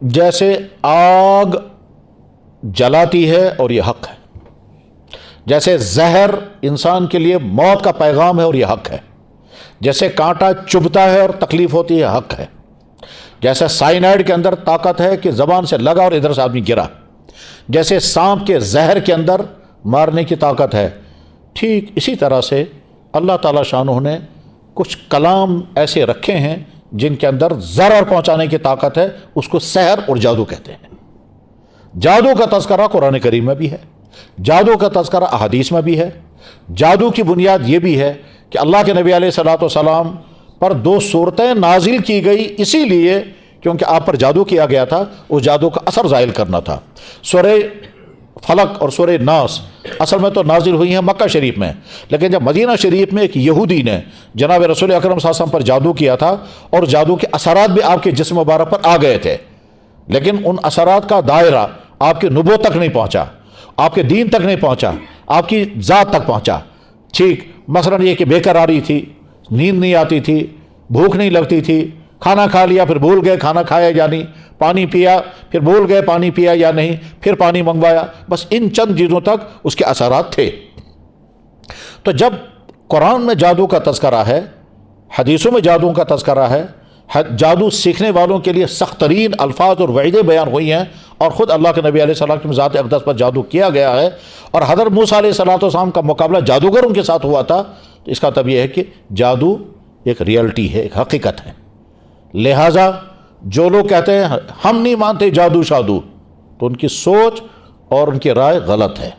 جیسے آگ جلاتی ہے اور یہ حق ہے، جیسے زہر انسان کے لیے موت کا پیغام ہے اور یہ حق ہے، جیسے کانٹا چبھتا ہے اور تکلیف ہوتی ہے، حق ہے، جیسے سائنائڈ کے اندر طاقت ہے کہ زبان سے لگا اور ادھر سے آدمی گرا، جیسے سانپ کے زہر کے اندر مارنے کی طاقت ہے، ٹھیک اسی طرح سے اللہ تعالیٰ شانہ نے کچھ کلام ایسے رکھے ہیں جن کے اندر ضرر پہنچانے کی طاقت ہے، اس کو سحر اور جادو کہتے ہیں۔ جادو کا تذکرہ قرآن کریم میں بھی ہے، جادو کا تذکرہ احادیث میں بھی ہے۔ جادو کی بنیاد یہ بھی ہے کہ اللہ کے نبی علیہ الصلوۃ والسلام پر 2 صورتیں نازل کی گئی، اسی لیے کیونکہ آپ پر جادو کیا گیا تھا، اس جادو کا اثر زائل کرنا تھا۔ سورہ فلق اور سورہ ناس اصل میں تو نازل ہوئی ہیں مکہ شریف میں، لیکن جب مدینہ شریف میں ایک یہودی نے جناب رسول اکرم صلی اللہ علیہ وسلم پر جادو کیا تھا اور جادو کے اثرات بھی آپ کے جسم مبارک پر آ گئے تھے، لیکن ان اثرات کا دائرہ آپ کی نبوت تک نہیں پہنچا، آپ کے دین تک نہیں پہنچا، آپ کی ذات تک پہنچا۔ ٹھیک مثلا یہ کہ بے قراری تھی، نیند نہیں آتی تھی، بھوک نہیں لگتی تھی، کھانا کھا لیا پھر بھول گئے کھانا کھایا یا نہیں، پانی پیا پھر بھول گئے پانی پیا یا نہیں، پھر پانی منگوایا، بس ان چند چیزوں تک اس کے اثرات تھے۔ تو جب قرآن میں جادو کا تذکرہ ہے، حدیثوں میں جادو کا تذکرہ ہے، جادو سیکھنے والوں کے لیے سخت ترین الفاظ اور وعیدیں بیان ہوئی ہیں، اور خود اللہ کے نبی علیہ السلام کی ذات اقدس پر جادو کیا گیا ہے، اور حضرت موسیٰ علیہ السلام کا مقابلہ جادوگروں کے ساتھ ہوا تھا، تو اس کا مطلب یہ ہے کہ جادو ایک ریئلٹی ہے، ایک حقیقت ہے۔ لہٰذا جو لوگ کہتے ہیں ہم نہیں مانتے جادو شادو، تو ان کی سوچ اور ان کی رائے غلط ہے۔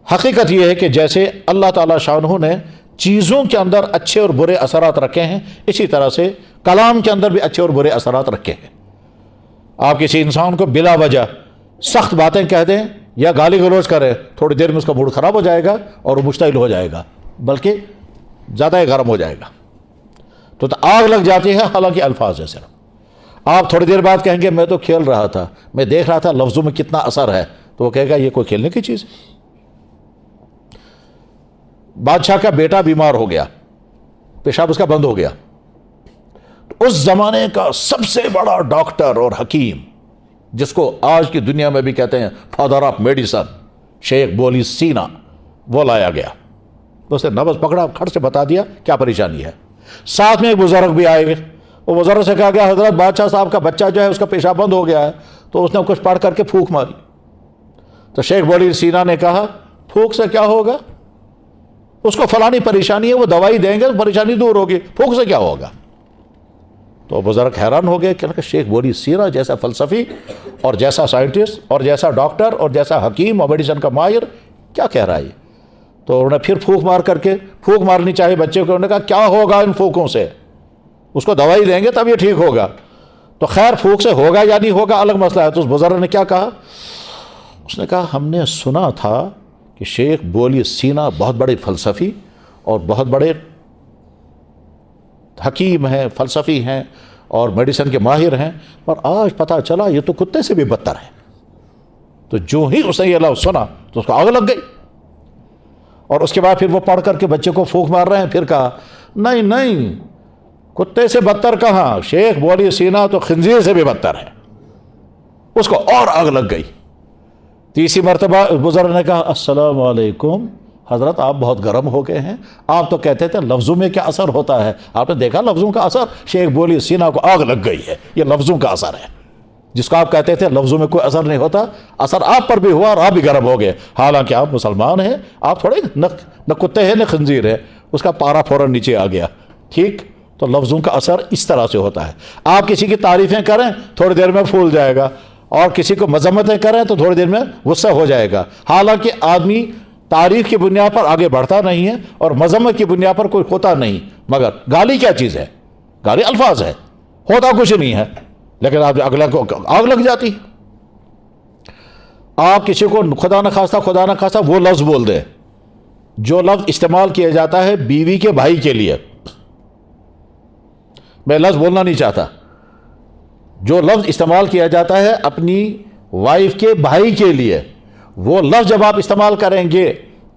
حقیقت یہ ہے کہ جیسے اللہ تعالیٰ شانہ نے چیزوں کے اندر اچھے اور برے اثرات رکھے ہیں، اسی طرح سے کلام کے اندر بھی اچھے اور برے اثرات رکھے ہیں۔ آپ کسی انسان کو بلا وجہ سخت باتیں کہہ دیں یا گالی گلوچ کریں، تھوڑی دیر میں اس کا موڈ خراب ہو جائے گا اور وہ مشتعل ہو جائے گا، بلکہ زیادہ گرم ہو جائے گا، تو آگ لگ جاتی ہے، حالانکہ الفاظ ہے صرف۔ آپ تھوڑی دیر بعد کہیں گے میں تو کھیل رہا تھا، میں دیکھ رہا تھا لفظوں میں کتنا اثر ہے، تو وہ کہے گا یہ کوئی کھیلنے کی چیز ہے؟ بادشاہ کا بیٹا بیمار ہو گیا، پیشاب اس کا بند ہو گیا، تو اس زمانے کا سب سے بڑا ڈاکٹر اور حکیم، جس کو آج کی دنیا میں بھی کہتے ہیں فادر آف میڈیسن، شیخ بولی سینا، وہ لایا گیا۔ تو اس نے نبض پکڑا، کھٹ سے بتا دیا کیا پریشانی ہے۔ ساتھ میں ایک بزرگ بھی آئے گئے، وہ بزرگ سے کہا گیا حضرت بادشاہ صاحب کا بچہ جو ہے اس کا پیشاب بند ہو گیا ہے، تو اس نے کچھ پڑھ کر کے پھونک ماری۔ تو شیخ بولی سینا نے کہا پھونک سے کیا ہوگا، اس کو فلانی پریشانی ہے، وہ دوائی دیں گے تو پریشانی دور ہوگی، پھونک سے کیا ہوگا؟ تو بزرگ حیران ہو گئے کہ شیخ بولی سینا جیسا فلسفی اور جیسا سائنٹسٹ اور جیسا ڈاکٹر اور جیسا حکیم اور میڈیسن کا ماہر کیا کہہ رہا ہے یہ؟ تو انہوں نے پھر پھونک مار کر کے، پھونک مارنی چاہیے بچے کو، انہوں نے کہا کیا ہوگا ان پھونکوں سے، اس کو دوائی دیں گے تب یہ ٹھیک ہوگا۔ تو خیر پھونک سے ہوگا یا نہیں ہوگا الگ مسئلہ ہے۔ تو اس بزرگ نے کیا کہا، اس نے کہا ہم نے سنا تھا کہ شیخ بولی سینا بہت بڑے فلسفی اور بہت بڑے حکیم ہیں، فلسفی ہیں اور میڈیسن کے ماہر ہیں، پر آج پتہ چلا یہ تو کتے سے بھی بدتر ہے۔ تو جو ہی اس نے یہ لفظ سنا تو اس کو آگ لگ گئی، اور اس کے بعد پھر وہ پڑھ کر کے بچے کو پھونک مار رہے ہیں، پھر کہا نہیں نہیں کتے سے بدتر کہاں، شیخ بولی سینا تو خنزیر سے بھی بدتر ہے۔ اس کو اور آگ لگ گئی۔ تیسری مرتبہ بزرگ نے کہا السلام علیکم حضرت آپ بہت گرم ہو گئے ہیں، آپ تو کہتے تھے لفظوں میں کیا اثر ہوتا ہے، آپ نے دیکھا لفظوں کا اثر، شیخ بولی سینا کو آگ لگ گئی ہے، یہ لفظوں کا اثر ہے، جس کو آپ کہتے تھے لفظوں میں کوئی اثر نہیں ہوتا، اثر آپ پر بھی ہوا اور آپ بھی گرم ہو گئے، حالانکہ آپ مسلمان ہیں، آپ تھوڑے نہ کتے ہیں نہ خنزیر ہے۔ اس کا پارا فوراً نیچے آ گیا۔ ٹھیک، تو لفظوں کا اثر اس طرح سے ہوتا ہے۔ آپ کسی کی تعریفیں کریں تھوڑی دیر میں پھول جائے گا، اور کسی کو مذمتیں کریں تو تھوڑی دیر میں غصہ ہو جائے گا، حالانکہ آدمی تعریف کی بنیاد پر آگے بڑھتا نہیں ہے اور مذمت کی بنیاد پر کوئی ہوتا نہیں۔ مگر گالی کیا چیز ہے، گالی الفاظ ہے، ہوتا کچھ نہیں ہے، لیکن آپ اگلا کو آگ لگ جاتی۔ آپ کسی کو خدا نہ خواستہ وہ لفظ بول دے جو لفظ استعمال کیا جاتا ہے بیوی کے بھائی کے لیے، میں لفظ بولنا نہیں چاہتا، جو لفظ استعمال کیا جاتا ہے اپنی وائف کے بھائی کے لیے، وہ لفظ جب آپ استعمال کریں گے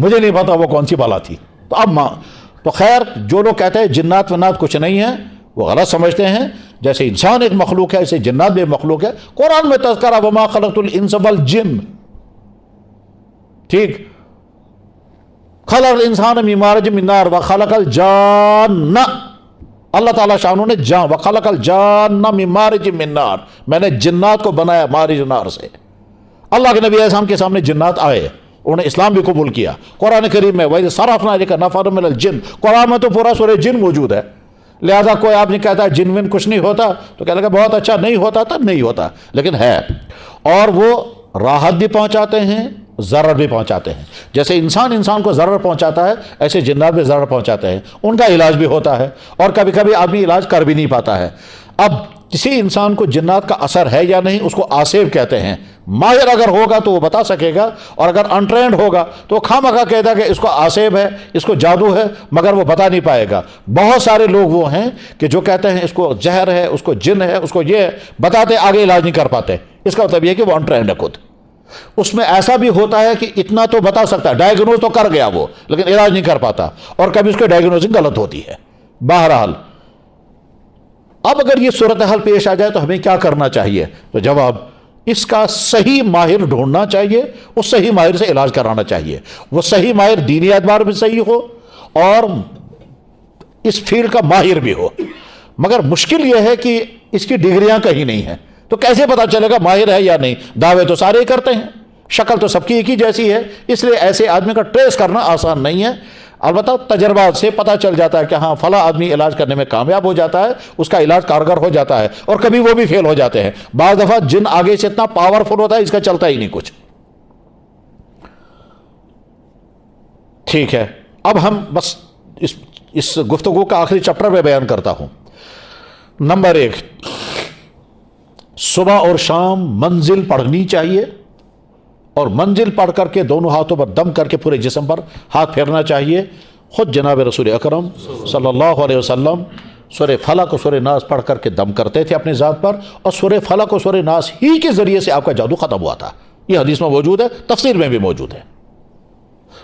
مجھے نہیں پتا وہ کون سی بلا تھی. تو اب تو خیر جو لوگ کہتے ہیں جنات ونات کچھ نہیں ہے وہ غلط سمجھتے ہیں. جیسے انسان ایک مخلوق ہے ایسے جنات بھی مخلوق ہے. قرآن میں تذکرہ وما خلقت الانس والجن, ٹھیک, خلق الانسان من مارج من نار وخلق الجان, اللہ تعالیٰ شانوں نے جان وخلق الجان من مارج من نار, میں نے جنات کو بنایا مارج نار سے. اللہ کے نبی علیہ السلام کے سامنے جنات آئے, انہوں نے اسلام بھی قبول کیا. قرآن کریم میں وَإِذْ صَرَفْنَا إِلَيْكَ نَفَرًا مِنَ الْجِنِّ, قرآن میں تو پورا سورہ جن موجود ہے. لہذا کوئی آپ نے کہتا ہے جن ون کچھ نہیں ہوتا تو کہہ لگا بہت اچھا, نہیں ہوتا تب نہیں ہوتا, لیکن ہے. اور وہ راحت بھی پہنچاتے ہیں ضرر بھی پہنچاتے ہیں. جیسے انسان کو ضرر پہنچاتا ہے ایسے جنات بھی ضرر پہنچاتے ہیں. ان کا علاج بھی ہوتا ہے اور کبھی کبھی آدمی علاج کر بھی نہیں پاتا ہے. اب کسی انسان کو جنات کا اثر ہے یا نہیں اس کو آسیب کہتے ہیں. ماہر اگر ہوگا تو وہ بتا سکے گا, اور اگر انٹرینڈ ہوگا تو وہ خواہ کہتا ہے کہ اس کو آسیب ہے اس کو جادو ہے, مگر وہ بتا نہیں پائے گا. بہت سارے لوگ وہ ہیں کہ جو کہتے ہیں اس کو زہر ہے اس کو جن ہے اس کو یہ ہے, بتاتے آگے علاج نہیں کر پاتے. اس کا مطلب یہ کہ وہ انٹرینڈ ہے خود. اس میں ایسا بھی ہوتا ہے کہ اتنا تو بتا سکتا ہے, ڈائیگنوز تو کر گیا وہ لیکن علاج نہیں کر پاتا, اور کبھی اس کو ڈائیگنوزنگ غلط ہوتی ہے. بہرحال اب اگر یہ صورتحال پیش آ جائے تو ہمیں کیا کرنا چاہیے؟ تو جواب, اس کا صحیح ماہر ڈھونڈنا چاہیے, اس صحیح ماہر سے علاج کرانا چاہیے. وہ صحیح ماہر دینی اعتبار بھی صحیح ہو اور اس فیلڈ کا ماہر بھی ہو. مگر مشکل یہ ہے کہ اس کی ڈگریاں کہیں نہیں ہیں, تو کیسے پتا چلے گا ماہر ہے یا نہیں؟ دعوے تو سارے ہی کرتے ہیں, شکل تو سب کی ایک ہی جیسی ہے, اس لیے ایسے آدمی کا ٹریس کرنا آسان نہیں ہے. البتہ تجربات سے پتہ چل جاتا ہے کہ ہاں فلاں آدمی علاج کرنے میں کامیاب ہو جاتا ہے, اس کا علاج کارگر ہو جاتا ہے, اور کبھی وہ بھی فیل ہو جاتے ہیں. بعض دفعہ جن آگے سے اتنا پاورفل ہوتا ہے اس کا چلتا ہی نہیں کچھ. ٹھیک ہے, اب ہم بس اس گفتگو کا آخری چپٹر میں بیان کرتا ہوں. نمبر 1, صبح اور شام منزل پڑھنی چاہیے, اور منزل پڑھ کر کے دونوں ہاتھوں پر دم کر کے پورے جسم پر ہاتھ پھیرنا چاہیے. خود جناب رسول اکرم صلی اللہ علیہ وسلم سورہ فلق اور سورہ ناس پڑھ کر کے دم کرتے تھے اپنی ذات پر, اور سورہ فلق اور سورہ ناس ہی کے ذریعے سے آپ کا جادو ختم ہوا تھا. یہ حدیث میں موجود ہے, تفسیر میں بھی موجود ہے.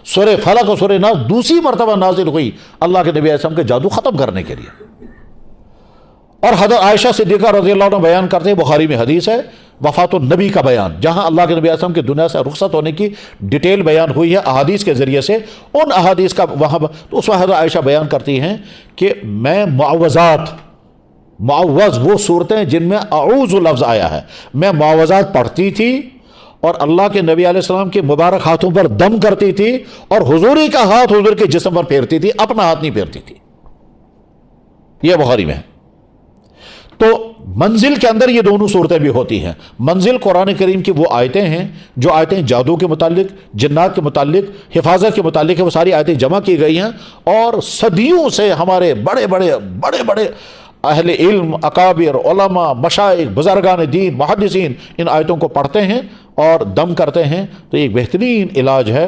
سورہ فلق اور سورہ ناس دوسری مرتبہ نازل ہوئی اللہ کے نبی علیہ السلام کے جادو ختم کرنے کے لیے. اور حضرت عائشہ صدیقہ رضی اللہ عنہ بیان کرتے ہیں, بخاری میں حدیث ہے, وفات النبی کا بیان, جہاں اللہ کے نبی علیہ السلام کی دنیا سے رخصت ہونے کی ڈیٹیل بیان ہوئی ہے احادیث کے ذریعے سے. ان احادیث کا وہاں تو اس وقت حضرت عائشہ بیان کرتی ہیں کہ میں معوذ وہ صورتیں جن میں اعوذ لفظ آیا ہے, میں معوذات پڑھتی تھی اور اللہ کے نبی علیہ السلام کے مبارک ہاتھوں پر دم کرتی تھی, اور حضوری کا ہاتھ حضور کے جسم پر پھیرتی تھی, اپنا ہاتھ نہیں پھیرتی تھی. یہ بخاری میں ہے. تو منزل کے اندر یہ دونوں صورتیں بھی ہوتی ہیں. منزل قرآن کریم کی وہ آیتیں ہیں جو آیتیں جادو کے متعلق, جنات کے متعلق, حفاظت کے متعلق ہے, وہ ساری آیتیں جمع کی گئی ہیں, اور صدیوں سے ہمارے بڑے بڑے اہل علم, اکابر, علماء, مشائخ, بزرگان دین, محدثین ان آیتوں کو پڑھتے ہیں اور دم کرتے ہیں. تو ایک بہترین علاج ہے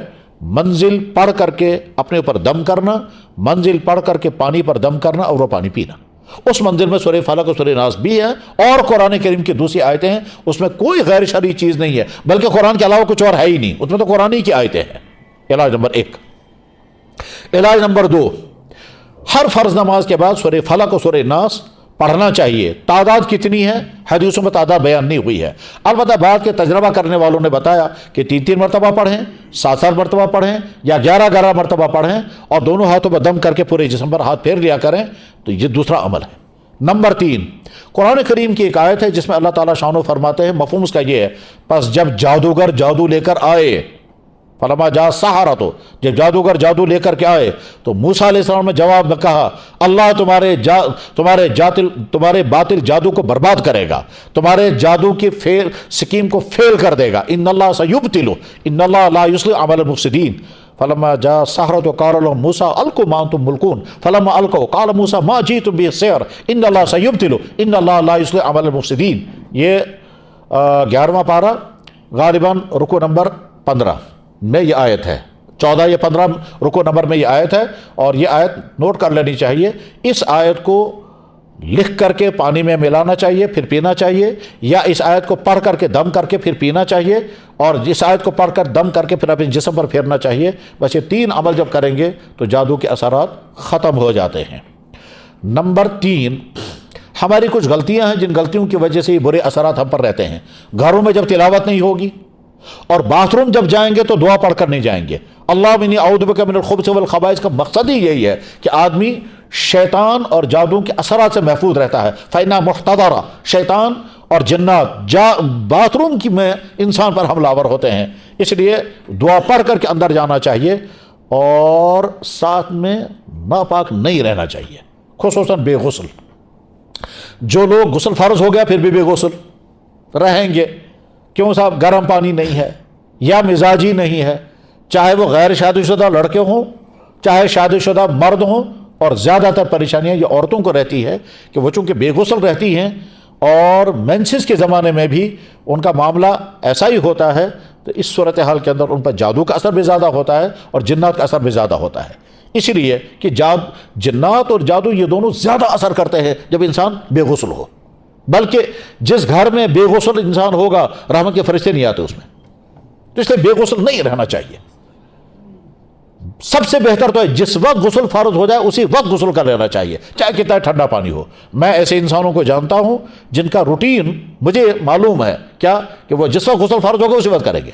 منزل پڑھ کر کے اپنے اوپر دم کرنا, منزل پڑھ کر کے پانی پر دم کرنا اور وہ پانی پینا. اس منزل میں سورہ فلق اور سورہ ناس بھی ہے, اور قرآن کریم کی دوسری آیتیں ہیں, اس میں کوئی غیر شرعی چیز نہیں ہے, بلکہ قرآن کے علاوہ کچھ اور ہے ہی نہیں, اس میں تو قرآن ہی کی آیتیں ہیں. علاج نمبر 1. علاج نمبر 2, ہر فرض نماز کے بعد سورہ فلق اور سورہ ناس پڑھنا چاہیے. تعداد کتنی ہے حدیثوں میں تعداد بیان نہیں ہوئی ہے, البتہ بعد کے تجربہ کرنے والوں نے بتایا کہ 3 مرتبہ پڑھیں, 7 مرتبہ پڑھیں, یا 11 مرتبہ پڑھیں, اور دونوں ہاتھوں پر دم کر کے پورے جسم پر ہاتھ پھیر لیا کریں. تو یہ دوسرا عمل ہے. نمبر 3, قرآن کریم کی ایک آیت ہے جس میں اللہ تعالیٰ شانو فرماتے ہیں, مفہوم اس کا یہ ہے, پس جب جادوگر جادو لے کر آئے, فلما جاء السحرۃ, جب جادوگر جادو لے کر کے آئے تو موسیٰ علیہ السلام نے جواب میں کہا, اللہ تمہارے باطل جادو کو برباد کرے گا, تمہارے جادو کی سکیم کو فیل کر دے گا. ان اللہ سیبطل, ان اللہ لا یصلح عمل المفسدین. فلما جاء السحرۃ قال لهم موسیٰ القوا ما انتم ملقون فلما القوا قال موسیٰ ما جئتم به السحر ان اللہ سیبطل ان اللہ لا یصلح عمل المفسدین. یہ 11واں پارہ غالباً رکوع نمبر 15 میں یہ آیت ہے. 14 یا 15 رکوع نمبر میں یہ آیت ہے, اور یہ آیت نوٹ کر لینی چاہیے. اس آیت کو لکھ کر کے پانی میں ملانا چاہیے پھر پینا چاہیے، یا اس آیت کو پڑھ کر کے دم کر کے پھر پینا چاہیے، اور اس آیت کو پڑھ کر دم کر کے پھر اپنے جسم پر پھیرنا چاہیے۔ بس یہ 3 عمل جب کریں گے تو جادو کے اثرات ختم ہو جاتے ہیں۔ نمبر 3، ہماری کچھ غلطیاں ہیں جن غلطیوں کی وجہ سے یہ برے اثرات ہم پر رہتے ہیں۔ گھروں میں جب تلاوت نہیں ہوگی اور باتھ روم جب جائیں گے تو دعا پڑھ کر نہیں جائیں گے۔ اللہم انی اعوذ بک من الخبث والخبائث کا مقصد ہی یہی ہے کہ آدمی شیطان اور جادو کے اثرات سے محفوظ رہتا ہے۔ فإنہا محتضرہ، شیطان اور جنات باتھ روم کی میں انسان پر حملہ آور ہوتے ہیں، اس لیے دعا پڑھ کر کے اندر جانا چاہیے اور ساتھ میں ناپاک نہیں رہنا چاہیے، خصوصاً بے غسل۔ جو لوگ غسل فرض ہو گیا پھر بھی بے غسل رہیں گے، کیوں صاحب؟ گرم پانی نہیں ہے یا مزاجی نہیں ہے، چاہے وہ غیر شادی شدہ لڑکے ہوں چاہے شادی شدہ مرد ہوں، اور زیادہ تر پریشانیاں یہ عورتوں کو رہتی ہے کہ وہ چونکہ بے غسل رہتی ہیں اور مینسز کے زمانے میں بھی ان کا معاملہ ایسا ہی ہوتا ہے، تو اس صورتحال کے اندر ان پر جادو کا اثر بھی زیادہ ہوتا ہے اور جنات کا اثر بھی زیادہ ہوتا ہے، اس لیے کہ جنات اور جادو یہ دونوں زیادہ اثر کرتے ہیں جب انسان بے غسل ہو، بلکہ جس گھر میں بے غسل انسان ہوگا رحمت کے فرشتے نہیں آتے اس میں، تو اس لیے بے غسل نہیں رہنا چاہیے۔ سب سے بہتر تو ہے جس وقت غسل فرض ہو جائے اسی وقت غسل کر لینا چاہیے، چاہے کتنا ٹھنڈا پانی ہو۔ میں ایسے انسانوں کو جانتا ہوں جن کا روٹین مجھے معلوم ہے کیا کہ وہ جس وقت غسل فرض ہوگا اسی وقت کریں گے،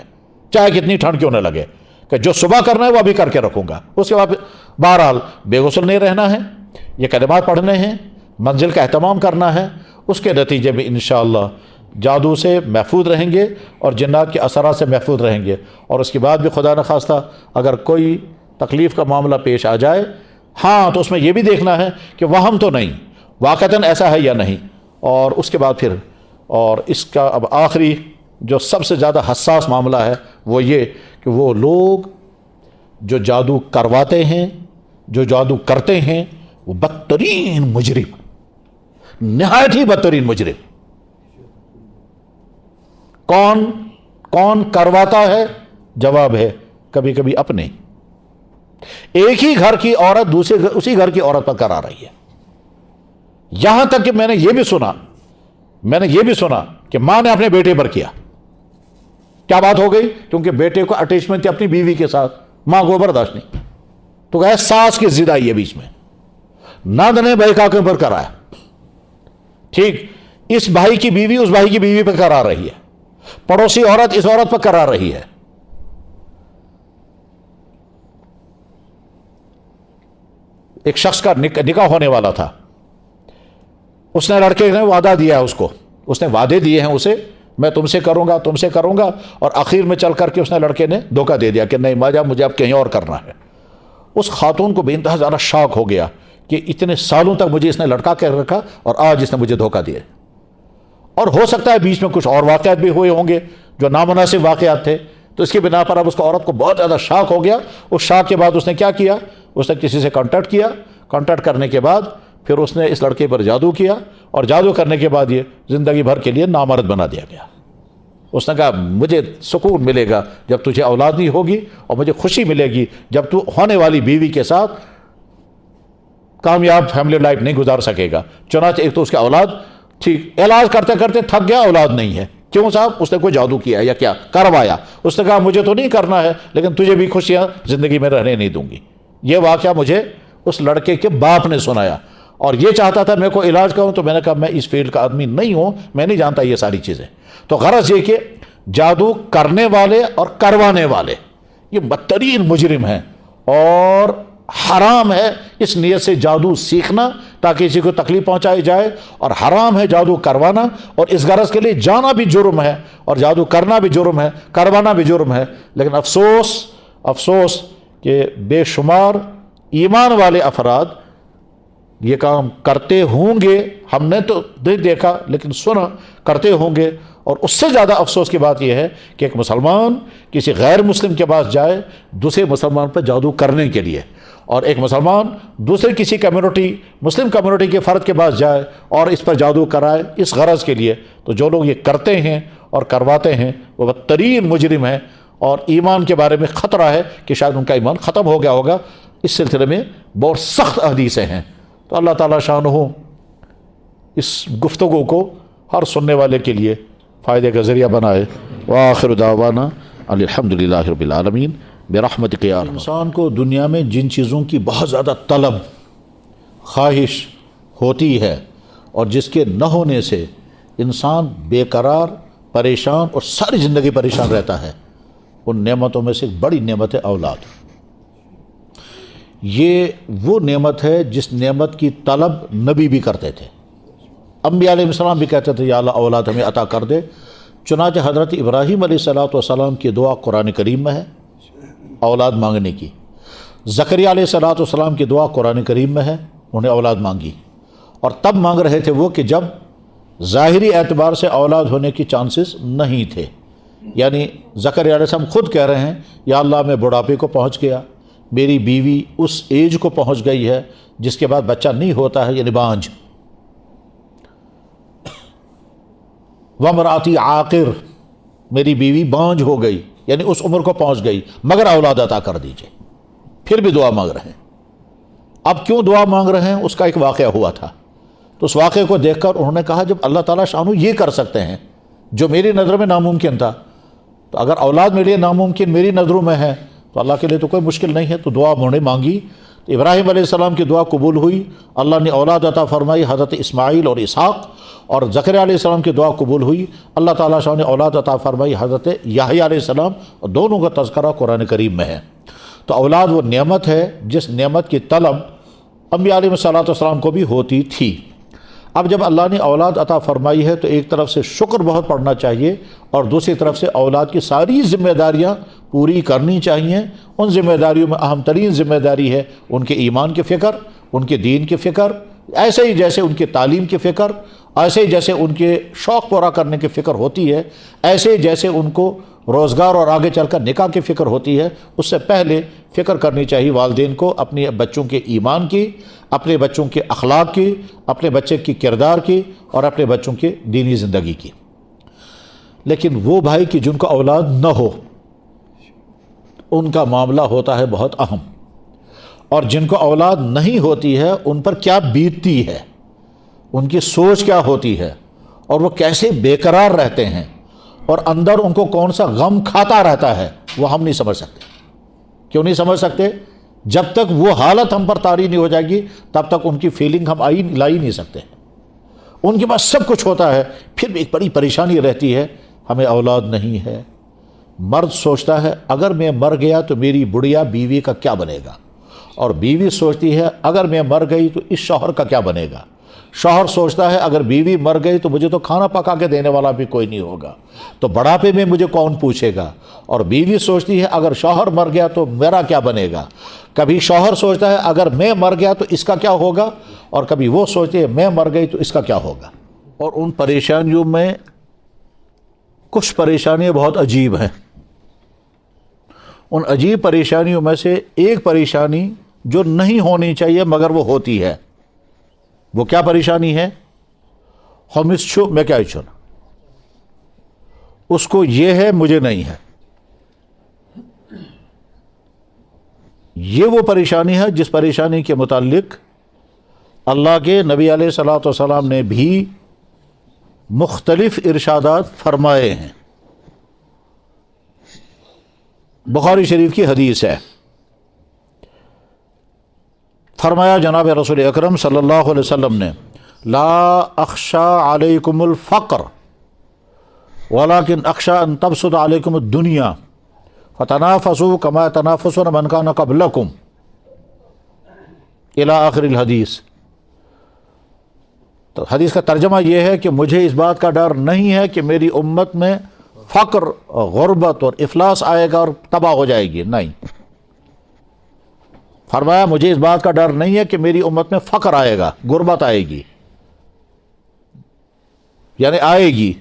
چاہے کتنی ٹھنڈ کیوں نہ لگے، کہ جو صبح کرنا ہے وہ ابھی کر کے رکھوں گا، اس کے بعد بہرحال بے غسل نہیں رہنا ہے، یہ کلمات پڑھنے ہیں، منزل کا اہتمام کرنا ہے، اس کے نتیجے میں انشاءاللہ جادو سے محفوظ رہیں گے اور جنات کے اثرات سے محفوظ رہیں گے۔ اور اس کے بعد بھی خدا نخواستہ اگر کوئی تکلیف کا معاملہ پیش آ جائے، ہاں تو اس میں یہ بھی دیکھنا ہے کہ وہم تو نہیں، واقعتاً ایسا ہے یا نہیں، اور اس کے بعد پھر اور اس کا اب آخری جو سب سے زیادہ حساس معاملہ ہے وہ یہ کہ وہ لوگ جو جادو کرواتے ہیں، جو جادو کرتے ہیں، وہ بدترین مجرم، نہایت ہی بدترین مجرم۔ کون کرواتا ہے؟ جواب ہے کبھی کبھی اپنے، ایک ہی گھر کی عورت اسی گھر کی عورت پر کرا رہی ہے، یہاں تک کہ میں نے یہ بھی سنا کہ ماں نے اپنے بیٹے پر کیا۔ کیا بات ہو گئی؟ کیونکہ بیٹے کو اٹیچمنٹ تھی اپنی بیوی کے ساتھ، ماں کو برداشت نہیں، تو کہ ساس کی ضد آئی ہے بیچ میں، نند نے بھائی کاکے پر کرایا، ٹھیک، اس بھائی کی بیوی اس بھائی کی بیوی پر کرا رہی ہے، پڑوسی عورت اس عورت پر کرا رہی ہے۔ ایک شخص کا نکاح ہونے والا تھا، اس نے لڑکے نے وعدہ دیا ہے اس نے وعدے دیے ہیں اسے، میں تم سے کروں گا، اور آخر میں چل کر کے اس نے لڑکے نے دھوکہ دے دیا کہ نہیں ماں جان مجھے اب کہیں اور کرنا ہے۔ اس خاتون کو بے انتہا زیادہ شاک ہو گیا کہ اتنے سالوں تک مجھے اس نے لڑکا کر رکھا اور آج اس نے مجھے دھوکہ دیا، اور ہو سکتا ہے بیچ میں کچھ اور واقعات بھی ہوئے ہوں گے جو نامناسب واقعات تھے، تو اس کی بنا پر اب اس کو عورت کو بہت زیادہ شاک ہو گیا۔ اس شاک کے بعد اس نے کیا کیا؟ اس نے کسی سے کانٹیکٹ کیا، کانٹیکٹ کرنے کے بعد پھر اس نے اس لڑکے پر جادو کیا، اور جادو کرنے کے بعد یہ زندگی بھر کے لیے نامرد بنا دیا گیا۔ اس نے کہا مجھے سکون ملے گا جب تجھے اولاد نہیں ہوگی، اور مجھے خوشی ملے گی جب تو ہونے والی بیوی کے ساتھ کامیاب فیملی لائف نہیں گزار سکے گا۔ چنانچہ ایک تو اس کا اولاد، ٹھیک، علاج کرتے کرتے تھک گیا، اولاد نہیں ہے، کیوں صاحب؟ اس نے کوئی جادو کیا یا کیا کروایا؟ اس نے کہا مجھے تو نہیں کرنا ہے لیکن تجھے بھی خوشیاں زندگی میں رہنے نہیں دوں گی۔ یہ واقعہ مجھے اس لڑکے کے باپ نے سنایا، اور یہ چاہتا تھا میں کو علاج کروں، تو میں نے کہا میں اس فیلڈ کا آدمی نہیں ہوں، میں نہیں جانتا یہ ساری چیزیں۔ تو غرض یہ کہ جادو کرنے والے اور کروانے والے یہ بدترین مجرم ہیں، اور حرام ہے اس نیت سے جادو سیکھنا تاکہ کسی کو تکلیف پہنچائی جائے، اور حرام ہے جادو کروانا، اور اس غرض کے لیے جانا بھی جرم ہے، اور جادو کرنا بھی جرم ہے، کروانا بھی جرم ہے۔ لیکن افسوس کہ بے شمار ایمان والے افراد یہ کام کرتے ہوں گے، ہم نے تو نہیں دیکھا لیکن سنا کرتے ہوں گے۔ اور اس سے زیادہ افسوس کی بات یہ ہے کہ ایک مسلمان کسی غیر مسلم کے پاس جائے دوسرے مسلمان پر جادو کرنے کے لیے، اور ایک مسلمان دوسرے کسی مسلم کمیونٹی کے فرد کے پاس جائے اور اس پر جادو کرائے اس غرض کے لیے، تو جو لوگ یہ کرتے ہیں اور کرواتے ہیں وہ بدترین مجرم ہیں، اور ایمان کے بارے میں خطرہ ہے کہ شاید ان کا ایمان ختم ہو گیا ہوگا۔ اس سلسلے میں بہت سخت حدیثیں ہیں، تو اللہ تعالیٰ شانہ اس گفتگو کو ہر سننے والے کے لیے فائدے کا ذریعہ بنائے۔ وآخر دعوانا الحمدللہ رب العالمین برحمتک یا ارحم۔ انسان کو دنیا میں جن چیزوں کی بہت زیادہ طلب، خواہش ہوتی ہے اور جس کے نہ ہونے سے انسان بے قرار، پریشان اور ساری زندگی پریشان رہتا ہے، ان نعمتوں میں سے ایک بڑی نعمت ہے اولاد۔ یہ وہ نعمت ہے جس نعمت کی طلب نبی بھی کرتے تھے، انبیاء علیہ السلام بھی کہتے تھے یا اللہ اولاد ہمیں عطا کر دے۔ چنانچہ حضرت ابراہیم علیہ السلام کی دعا قرآن کریم میں ہے اولاد مانگنے کی، زکریا علیہ السلام کی دعا قرآن کریم میں ہے، انہیں اولاد مانگی، اور تب مانگ رہے تھے وہ کہ جب ظاہری اعتبار سے اولاد ہونے کی چانسز نہیں تھے۔ یعنی زکریا علیہ السلام خود کہہ رہے ہیں یا اللہ میں بڑھاپے کو پہنچ گیا، میری بیوی اس ایج کو پہنچ گئی ہے جس کے بعد بچہ نہیں ہوتا ہے، یعنی بانجھ، وامراتی عاقر، میری بیوی بانجھ ہو گئی، یعنی اس عمر کو پہنچ گئی، مگر اولاد عطا کر دیجئے۔ پھر بھی دعا مانگ رہے ہیں۔ اب کیوں دعا مانگ رہے ہیں؟ اس کا ایک واقعہ ہوا تھا، تو اس واقعے کو دیکھ کر انہوں نے کہا جب اللہ تعالیٰ شانو یہ کر سکتے ہیں جو میری نظر میں ناممکن تھا، تو اگر اولاد میرے لیے ناممکن میری نظروں میں ہے تو اللہ کے لیے تو کوئی مشکل نہیں ہے۔ تو دعا انہوں نے مانگی، تو ابراہیم علیہ السلام کی دعا قبول ہوئی، اللہ نے اولاد عطا فرمائی، حضرت اسماعیل اور اسحاق، اور زکریا علیہ السلام کی دعا قبول ہوئی، اللہ تعالیٰ شاہ نے اولاد عطا فرمائی، حضرت یحییٰ علیہ السلام، اور دونوں کا تذکرہ قرآن کریم میں ہے۔ تو اولاد وہ نعمت ہے جس نعمت کی طلب انبیاء علیہ السلام کو بھی ہوتی تھی۔ اب جب اللہ نے اولاد عطا فرمائی ہے تو ایک طرف سے شکر بہت پڑھنا چاہیے، اور دوسری طرف سے اولاد کی ساری ذمہ داریاں پوری کرنی چاہیے۔ ان ذمہ داریوں میں اہم ترین ذمہ داری ہے ان کے ایمان کی فکر، ان کے دین کی فکر، ایسے ہی جیسے ان کی تعلیم کی فکر، ایسے ہی جیسے ان کے شوق پورا کرنے کی فکر ہوتی ہے، ایسے ہی جیسے ان کو روزگار اور آگے چل کر نکاح کی فکر ہوتی ہے، اس سے پہلے فکر کرنی چاہیے والدین کو اپنے بچوں کے ایمان کی، اپنے بچوں کے اخلاق کی، اپنے بچے کی کردار کی، اور اپنے بچوں کے دینی زندگی کی۔ لیکن وہ بھائی کہ جن کو اولاد نہ ہو، ان کا معاملہ ہوتا ہے بہت اہم، اور جن کو اولاد نہیں ہوتی ہے ان پر کیا بیتتی ہے، ان کی سوچ کیا ہوتی ہے، اور وہ کیسے بے قرار رہتے ہیں، اور اندر ان کو کون سا غم کھاتا رہتا ہے، وہ ہم نہیں سمجھ سکتے۔ کیوں نہیں سمجھ سکتے؟ جب تک وہ حالت ہم پر طاری نہیں ہو جائے گی تب تک ان کی فیلنگ ہم لا ہی نہیں سکتے۔ ان کے پاس سب کچھ ہوتا ہے، پھر بھی ایک بڑی پریشانی رہتی ہے، ہمیں اولاد نہیں ہے۔ مرد سوچتا ہے اگر میں مر گیا تو میری بڑھیا بیوی کا کیا بنے گا، اور بیوی سوچتی ہے اگر میں مر گئی تو اس شوہر کا کیا بنے گا۔ شوہر سوچتا ہے اگر بیوی مر گئی تو مجھے تو کھانا پکا کے دینے والا بھی کوئی نہیں ہوگا، تو بڑھاپے میں مجھے کون پوچھے گا۔ اور بیوی سوچتی ہے اگر شوہر مر گیا تو میرا کیا بنے گا۔ کبھی شوہر سوچتا ہے اگر میں مر گیا تو اس کا کیا ہوگا، اور کبھی وہ سوچتی ہے میں مر گئی تو اس کا کیا ہوگا۔ اور ان پریشانیوں میں کچھ پریشانیاں بہت عجیب ہیں۔ ان عجیب پریشانیوں میں سے ایک پریشانی جو نہیں ہونی چاہیے مگر وہ ہوتی ہے، وہ کیا پریشانی ہے؟ ہمس چھو میں کیا چھونا، اس کو یہ ہے مجھے نہیں ہے۔ یہ وہ پریشانی ہے جس پریشانی کے متعلق اللہ کے نبی علیہ الصلوۃ والسلام نے بھی مختلف ارشادات فرمائے ہیں۔ بخاری شریف کی حدیث ہے، فرمایا جناب رسول اکرم صلی اللہ علیہ وسلم نے لا اخشى علیکم الفقر ولكن اخشى ان تبسط علیکم الدنیا فتنافسوا كما يتنافسون من كان قبلكم الى آخر الحدیث۔ تو حدیث کا ترجمہ یہ ہے کہ مجھے اس بات کا ڈر نہیں ہے کہ میری امت میں فقر، غربت اور افلاس آئے گا اور تباہ ہو جائے گی، نہیں۔ فرمایا مجھے اس بات کا ڈر نہیں ہے کہ میری امت میں فقر آئے گا، غربت آئے گی، یعنی آئے گی،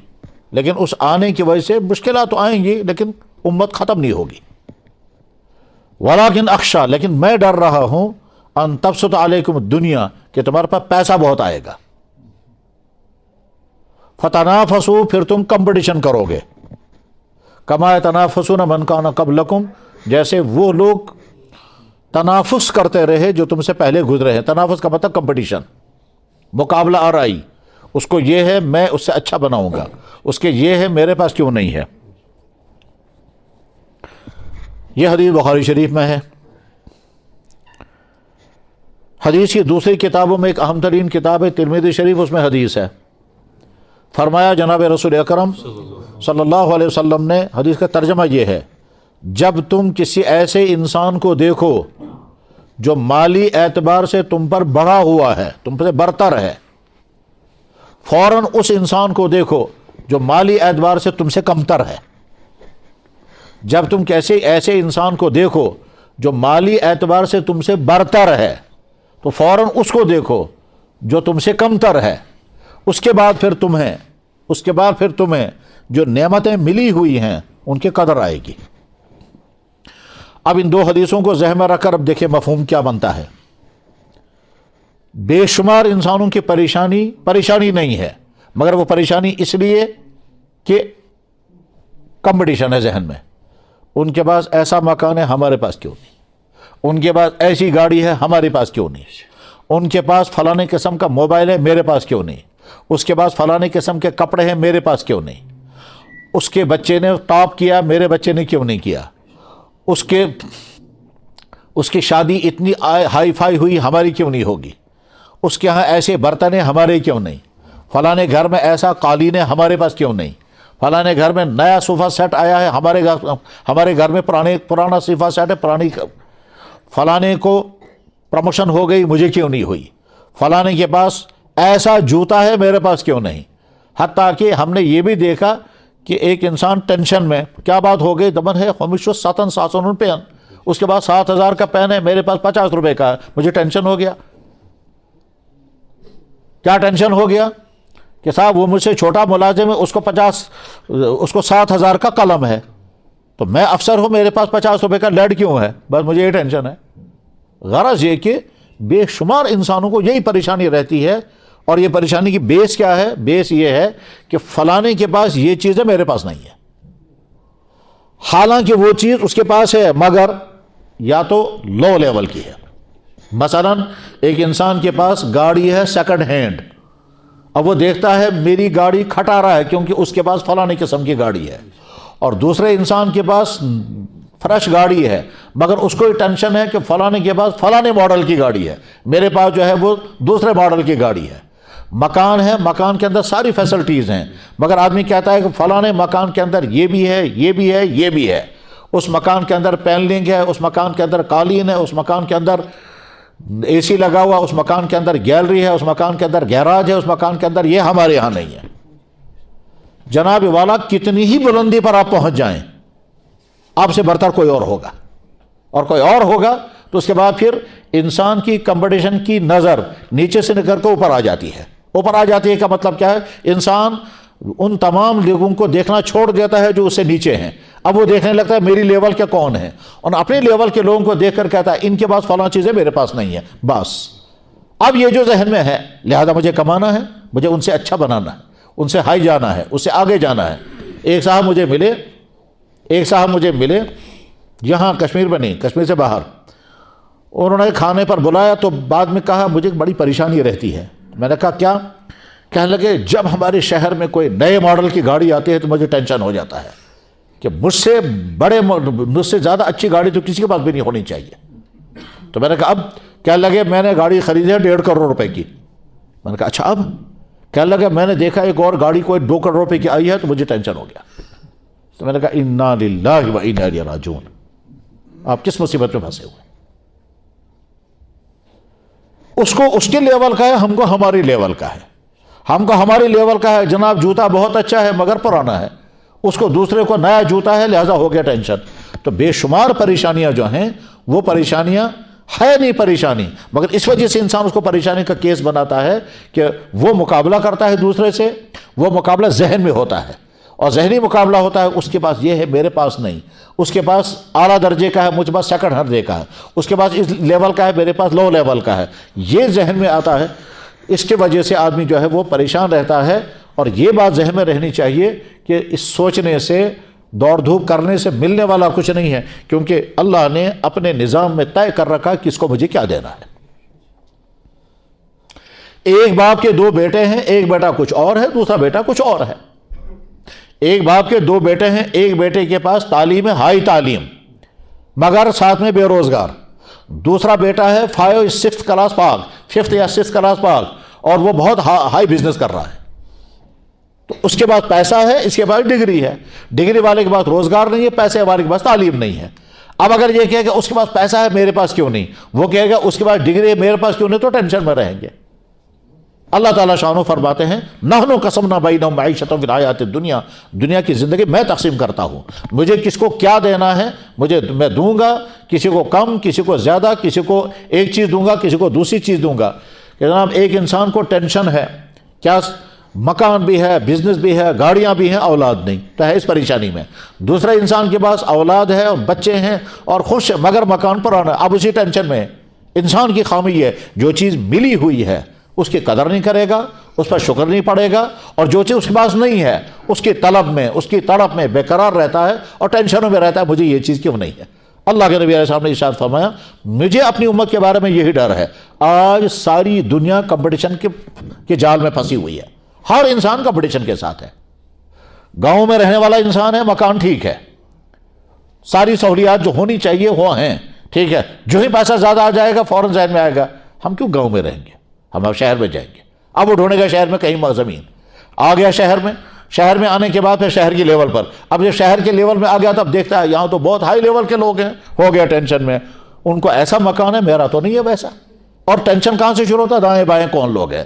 لیکن اس آنے کی وجہ سے مشکلات تو آئیں گی لیکن امت ختم نہیں ہوگی۔ ولیکن اخشا، لیکن میں ڈر رہا ہوں ان تبسط علیکم الدنیا، کہ تمہارے پاس پیسہ بہت آئے گا، فتنافسوا، پھر تم کمپٹیشن کرو گے، کما یتنافسون من کان قبلکم، جیسے وہ لوگ تنافس کرتے رہے جو تم سے پہلے گزرے ہیں۔ تنافس کا مطلب کمپٹیشن، مقابلہ آرائی، اس کو یہ ہے میں اس سے اچھا بناؤں گا، اس کے یہ ہے میرے پاس کیوں نہیں ہے۔ یہ حدیث بخاری شریف میں ہے۔ حدیث کی دوسری کتابوں میں ایک اہم ترین کتاب ہے ترمذی شریف، اس میں حدیث ہے۔ فرمایا جناب رسول اکرم صلی اللہ علیہ وسلم نے، حدیث کا ترجمہ یہ ہے، جب تم کسی ایسے انسان کو دیکھو جو مالی اعتبار سے تم پر بڑا ہوا ہے، تم سے برتر ہے، فوراً اس انسان کو دیکھو جو مالی اعتبار سے تم سے کمتر ہے۔ جب تم کیسے ایسے انسان کو دیکھو جو مالی اعتبار سے تم سے برتر ہے تو فوراً اس کو دیکھو جو تم سے کمتر ہے۔ اس کے بعد پھر تمہیں جو نعمتیں ملی ہوئی ہیں ان کی قدر آئے گی۔ اب ان دو حدیثوں کو ذہن میں رکھ کر اب دیکھیں مفہوم کیا بنتا ہے۔ بے شمار انسانوں کی پریشانی نہیں ہے، مگر وہ پریشانی اس لیے کہ کمپٹیشن ہے ذہن میں۔ ان کے پاس ایسا مکان ہے، ہمارے پاس کیوں نہیں؟ ان کے پاس ایسی گاڑی ہے، ہمارے پاس کیوں نہیں؟ ان کے پاس فلانے قسم کا موبائل ہے، میرے پاس کیوں نہیں؟ اس کے پاس فلانے قسم کے کپڑے ہیں، میرے پاس کیوں نہیں؟ اس کے بچے نے ٹاپ کیا، میرے بچے نے کیوں نہیں کیا؟ اس کی شادی اتنی ہائی فائی ہوئی، ہماری کیوں نہیں ہوگی؟ اس کے ہاں ایسے برتن ہیں، ہمارے کیوں نہیں؟ فلانے گھر میں ایسا قالین ہے، ہمارے پاس کیوں نہیں؟ فلانے گھر میں نیا صوفہ سیٹ آیا ہے، ہمارے گھر میں پرانا صوفہ سیٹ ہے، فلانے کو پروموشن ہو گئی، مجھے کیوں نہیں ہوئی؟ فلانے کے پاس ایسا جوتا ہے، میرے پاس کیوں نہیں؟ حتیٰ کہ ہم نے یہ بھی دیکھا کہ ایک انسان ٹینشن میں، کیا بات ہو گئی؟ دمن ہے ہمیشہ 700 پین، اس کے بعد 7,000 کا پین ہے، میرے پاس 50 روپے کا ہے، مجھے ٹینشن ہو گیا۔ کیا ٹینشن ہو گیا؟ کہ صاحب وہ مجھ سے چھوٹا ملازم ہے، اس کو 7,000 کا قلم ہے، تو میں افسر ہوں، میرے پاس 50 روپے کا لیڈ کیوں ہے؟ بس مجھے یہ ٹینشن ہے۔ غرض یہ کہ بے شمار انسانوں کو یہی پریشانی رہتی ہے، اور یہ پریشانی کی بیس کیا ہے؟ بیس یہ ہے کہ فلانے کے پاس یہ چیز ہے، میرے پاس نہیں ہے، حالانکہ وہ چیز اس کے پاس ہے مگر یا تو لو لیول کی ہے۔ مثلا ایک انسان کے پاس گاڑی ہے سیکنڈ ہینڈ، اب وہ دیکھتا ہے میری گاڑی کھٹا رہا ہے کیونکہ اس کے پاس فلانے قسم کی گاڑی ہے، اور دوسرے انسان کے پاس فریش گاڑی ہے مگر اس کو ٹینشن ہے کہ فلانے کے پاس فلانے ماڈل کی گاڑی ہے، میرے پاس جو ہے وہ دوسرے ماڈل کی گاڑی ہے۔ مکان ہے، مکان کے اندر ساری فیسلٹیز ہیں، مگر آدمی کہتا ہے کہ فلانے مکان کے اندر یہ بھی ہے، یہ بھی ہے، یہ بھی ہے، اس مکان کے اندر پینلنگ ہے، اس مکان کے اندر قالین ہے، اس مکان کے اندر اے سی لگا ہوا، اس مکان کے اندر گیلری ہے، اس مکان کے اندر گیراج ہے، اس مکان کے اندر، یہ ہمارے یہاں نہیں ہے۔ جناب والا کتنی ہی بلندی پر آپ پہنچ جائیں، آپ سے برتر کوئی اور ہوگا، اور کوئی اور ہوگا تو اس کے بعد پھر انسان کی کمپٹیشن کی نظر نیچے سے نکل کر اوپر آ جاتی ہے۔ اوپر آ جاتی ہے کا مطلب کیا ہے؟ انسان ان تمام لوگوں کو دیکھنا چھوڑ دیتا ہے جو اس سے نیچے ہیں، اب وہ دیکھنے لگتا ہے میری لیول کے کون ہے، اور اپنے لیول کے لوگوں کو دیکھ کر کہتا ہے ان کے پاس فلاں چیزیں میرے پاس نہیں ہے۔ بس اب یہ جو ذہن میں ہے، لہذا مجھے کمانا ہے، مجھے ان سے اچھا بنانا ہے، ان سے ہائی جانا ہے، اس سے آگے جانا ہے۔ ایک صاحب مجھے ملے یہاں کشمیر میں نہیں، کشمیر سے باہر، انہوں نے کھانے پر بلایا تو بعد میں کہا مجھے بڑی پریشانی رہتی ہے۔ میں نے کہا کیا؟ کہنے لگے جب ہمارے شہر میں کوئی نئے ماڈل کی گاڑی آتی ہے تو مجھے ٹینشن ہو جاتا ہے کہ مجھ سے زیادہ اچھی گاڑی تو کسی کے پاس بھی نہیں ہونی چاہیے۔ تو میں نے کہا اب؟ کہنے لگے میں نے گاڑی خریدی ہے 1.5 کروڑ روپے کی۔ میں نے کہا اچھا اب؟ کہنے لگے میں نے دیکھا ایک اور گاڑی کوئی 2 کروڑ روپے کی آئی ہے تو مجھے ٹینشن ہو گیا۔ تو میں نے کہا انا للہ و انا الیہ راجعون، آپ کس مصیبت میں پھنسے ہوئے؟ اس کو اس کے لیول کا ہے، ہم کو ہماری لیول کا ہے، ہم کو ہماری لیول کا ہے۔ جناب جوتا بہت اچھا ہے مگر پرانا ہے، اس کو دوسرے کو نیا جوتا ہے لہذا ہو گیا ٹینشن۔ تو بے شمار پریشانیاں جو ہیں وہ پریشانیاں ہے نہیں پریشانی، مگر اس وجہ سے انسان اس کو پریشانی کا کیس بناتا ہے کہ وہ مقابلہ کرتا ہے دوسرے سے، وہ مقابلہ ذہن میں ہوتا ہے، اور ذہنی مقابلہ ہوتا ہے، اس کے پاس یہ ہے میرے پاس نہیں، اس کے پاس اعلیٰ درجے کا ہے مجھ پاس سیکنڈ درجے کا ہے، اس کے پاس اس لیول کا ہے میرے پاس لو لیول کا ہے، یہ ذہن میں آتا ہے۔ اس کی وجہ سے آدمی جو ہے وہ پریشان رہتا ہے، اور یہ بات ذہن میں رہنی چاہیے کہ اس سوچنے سے، دوڑ دھوپ کرنے سے ملنے والا کچھ نہیں ہے، کیونکہ اللہ نے اپنے نظام میں طے کر رکھا کہ اس کو مجھے کیا دینا ہے۔ ایک باپ کے دو بیٹے ہیں، ایک بیٹا کچھ اور ہے، دوسرا بیٹا کچھ اور ہے۔ ایک باپ کے دو بیٹے ہیں، ایک بیٹے کے پاس تعلیم ہے، ہائی تعلیم، مگر ساتھ میں بے روزگار، دوسرا بیٹا ہے 5 کلاس پاک، 5 یا 6 کلاس پاک، اور وہ بہت ہائی بزنس کر رہا ہے۔ تو اس کے پاس پیسہ ہے، اس کے پاس ڈگری ہے، ڈگری والے کے پاس روزگار نہیں ہے، پیسے والے کے پاس تعلیم نہیں ہے۔ اب اگر یہ کہے گا اس کے پاس پیسہ ہے میرے پاس کیوں نہیں، وہ کہے گا اس کے پاس ڈگری ہے میرے پاس کیوں نہیں، تو ٹینشن میں رہیں گے۔ اللہ تعالیٰ شانہ فرماتے ہیں نحن قسمنا بینہم معیشتہم فی الحیاۃ الدنیا، دنیا کی زندگی میں تقسیم کرتا ہوں، مجھے کس کو کیا دینا ہے میں دوں گا، کسی کو کم، کسی کو زیادہ، کسی کو ایک چیز دوں گا، کسی کو دوسری چیز دوں گا۔ کہ جناب ایک انسان کو ٹینشن ہے، کیا مکان بھی ہے، بزنس بھی ہے، گاڑیاں بھی ہیں، اولاد نہیں، تو ہے اس پریشانی میں۔ دوسرا انسان کے پاس اولاد ہے اور بچے ہیں اور خوش ہے، مگر مکان پرانا ہے، اب اسی ٹینشن میں ہے۔ انسان کی خامی ہے، جو چیز ملی ہوئی ہے اس کی قدر نہیں کرے گا، اس پر شکر نہیں پڑے گا، اور جو چیز اس کے پاس نہیں ہے اس کی طلب میں، اس کی تڑپ میں بے قرار رہتا ہے اور ٹینشنوں میں رہتا ہے، مجھے یہ چیز کیوں نہیں ہے۔ اللہ کے نبی علیہ السلام نے ارشاد فرمایا مجھے اپنی امت کے بارے میں یہی ڈر ہے، آج ساری دنیا کمپٹیشن کے جال میں پھنسی ہوئی ہے، ہر انسان کمپٹیشن کے ساتھ ہے۔ گاؤں میں رہنے والا انسان ہے، مکان ٹھیک ہے، ساری سہولیات جو ہونی چاہیے وہ ہیں، ٹھیک ہے، جو ہی پیسہ زیادہ آ جائے گا فوراً ذہن میں آئے گا ہم کیوں گاؤں میں رہیں گے، ہم اب شہر میں جائیں گے۔ اب وہ ڈھونڈے گا شہر میں کہیں زمین، آ گیا شہر میں آنے کے بعد پھر شہر کی لیول پر، اب جب شہر کے لیول میں آ گیا تب دیکھتا ہے یہاں تو بہت ہائی لیول کے لوگ ہیں، ہو گیا ٹینشن میں، ان کو ایسا مکان ہے میرا تو نہیں ہے ویسا۔ اور ٹینشن کہاں سے شروع ہوتا ہے؟ دائیں بائیں کون لوگ ہیں،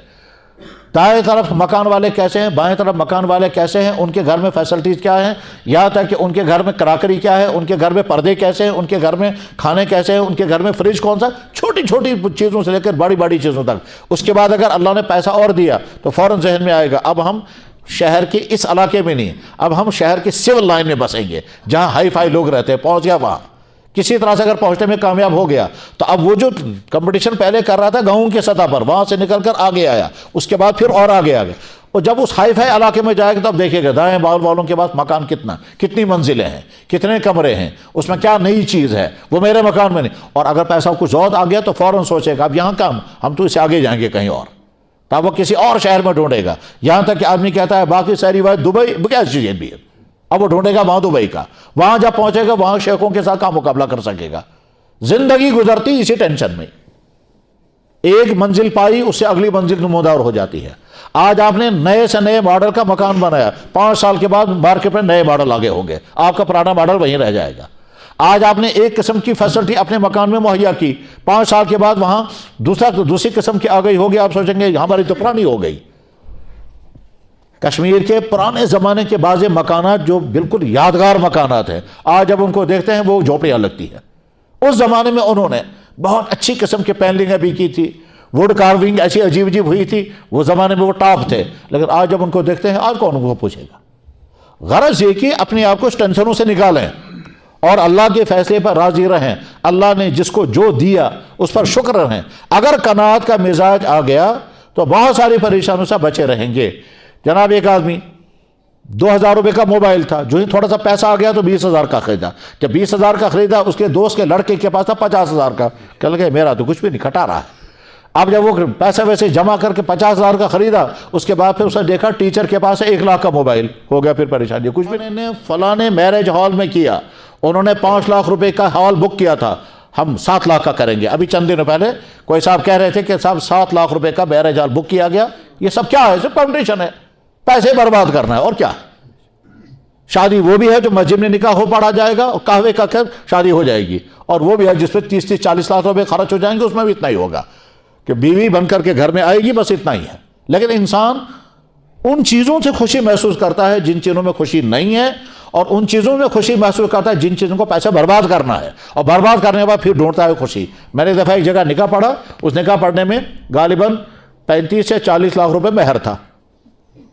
دائیں طرف مکان والے کیسے ہیں، بائیں طرف مکان والے کیسے ہیں، ان کے گھر میں فیسلٹیز کیا ہیں، یہاں تک کہ ان کے گھر میں کراکری کیا ہے، ان کے گھر میں پردے کیسے ہیں، ان کے گھر میں کھانے کیسے ہیں، ان کے گھر میں فریج کون سا، چھوٹی چھوٹی چیزوں سے لے کر بڑی بڑی چیزوں تک۔ اس کے بعد اگر اللہ نے پیسہ اور دیا تو فوراً ذہن میں آئے گا اب ہم شہر کے اس علاقے میں نہیں، اب ہم شہر کے سول لائن میں بسیں گے جہاں ہائی فائی لوگ رہتے ہیں، پہنچ گیا وہاں، کسی طرح سے اگر پہنچنے میں کامیاب ہو گیا تو اب وہ جو کمپٹیشن پہلے کر رہا تھا گاؤں کی سطح پر، وہاں سے نکل کر آگے آیا، اس کے بعد پھر اور آگے آگے، اور جب اس ہائی فائی علاقے میں جائے گا تب دیکھے گا دائیں بائیں والوں کے پاس مکان کتنی منزلیں ہیں، کتنے کمرے ہیں، اس میں کیا نئی چیز ہے، وہ میرے مکان میں نہیں۔ اور اگر پیسہ کچھ زیادہ آ گیا تو فوراً سوچے گا اب یہاں کم، ہم تو اس سے آگے جائیں گے کہیں اور، تب وہ کسی اور شہر میں ڈھونڈے گا، یہاں تک کہ آدمی کہتا ہے باقی ساری بات دبئی کیا چیز بھی ہے، اب وہ ڈھونڈے گا وہاں دبئی کا، وہاں جب پہنچے گا وہاں شیخوں کے ساتھ کا مقابلہ کر سکے گا۔ زندگی گزرتی اسی ٹینشن میں، ایک منزل پائی اس سے اگلی منزل نمودار ہو جاتی ہے۔ آج آپ نے نئے سے نئے ماڈل کا مکان بنایا، 5 سال کے بعد مارکیٹ میں نئے ماڈل آگے ہوں گے، آپ کا پرانا ماڈل وہیں رہ جائے گا۔ آج آپ نے ایک قسم کی فیسلٹی اپنے مکان میں مہیا کی، 5 سال کے بعد وہاں دوسری قسم کی آ گئی ہوگی، آپ سوچیں گے ہماری تو پرانی ہو گئی۔ کشمیر کے پرانے زمانے کے بعض مکانات جو بالکل یادگار مکانات ہیں، آج جب ان کو دیکھتے ہیں وہ جھوپڑیاں لگتی ہیں۔ اس زمانے میں انہوں نے بہت اچھی قسم کے پینلنگیں بھی کی تھی، ووڈ کارونگ ایسی عجیب عجیب ہوئی تھی، وہ زمانے میں وہ ٹاپ تھے، لیکن آج جب ان کو دیکھتے ہیں آج کون ان کو پوچھے گا۔ غرض یہ کہ اپنے آپ کو اس ٹینشنوں سے نکالیں اور اللہ کے فیصلے پر راضی رہیں، اللہ نے جس کو جو دیا اس پر شکر رہیں۔ اگر قناعت کا مزاج آ گیا تو بہت ساری پریشانیوں سے بچے رہیں گے۔ جناب ایک آدمی 2000 روپے کا موبائل تھا، جو ہی تھوڑا سا پیسہ آ گیا تو 20,000 کا خریدا، جب 20,000 کا خریدا اس کے دوست کے لڑکے کے پاس تھا 50,000 کا، کہ لگے میرا تو کچھ بھی نہیں، کھٹا رہا ہے۔ اب جب وہ پیسے ویسے جمع کر کے 50,000 کا خریدا، اس کے بعد پھر اس نے دیکھا ٹیچر کے پاس ہے 1 لاکھ کا موبائل، ہو گیا پھر پریشانی، کچھ بھی نہیں۔ فلاں نے میرج ہال میں کیا، انہوں نے 5 لاکھ روپے کا ہال بک کیا تھا، ہم 7 لاکھ کا کریں گے۔ ابھی چند دنوں پہلے کوئی صاحب کہہ رہے تھے کہ صاحب 7 لاکھ روپے کا میرج ہال بک کیا گیا، یہ سب کیا ہے؟ صرف کمپٹیشن ہے، پیسے برباد کرنا ہے اور کیا۔ شادی وہ بھی ہے جو مسجد میں نکاح ہو پڑا جائے گا اور قہوے کا شادی ہو جائے گی، اور وہ بھی ہے جس پہ 30-40 لاکھ روپے خرچ ہو جائیں گے، اس میں بھی اتنا ہی ہوگا کہ بیوی بن کر کے گھر میں آئے گی، بس اتنا ہی ہے۔ لیکن انسان ان چیزوں سے خوشی محسوس کرتا ہے جن چیزوں میں خوشی نہیں ہے، اور ان چیزوں میں خوشی محسوس کرتا ہے جن چیزوں کو پیسے برباد کرنا ہے، اور برباد کرنے کے بعد پھر ڈھونڈتا ہے خوشی۔ میں نے ایک دفعہ ایک جگہ نکاح پڑھا، اس نکاح پڑھنے میں غالباً 35 سے 40 لاکھ روپے مہر تھا۔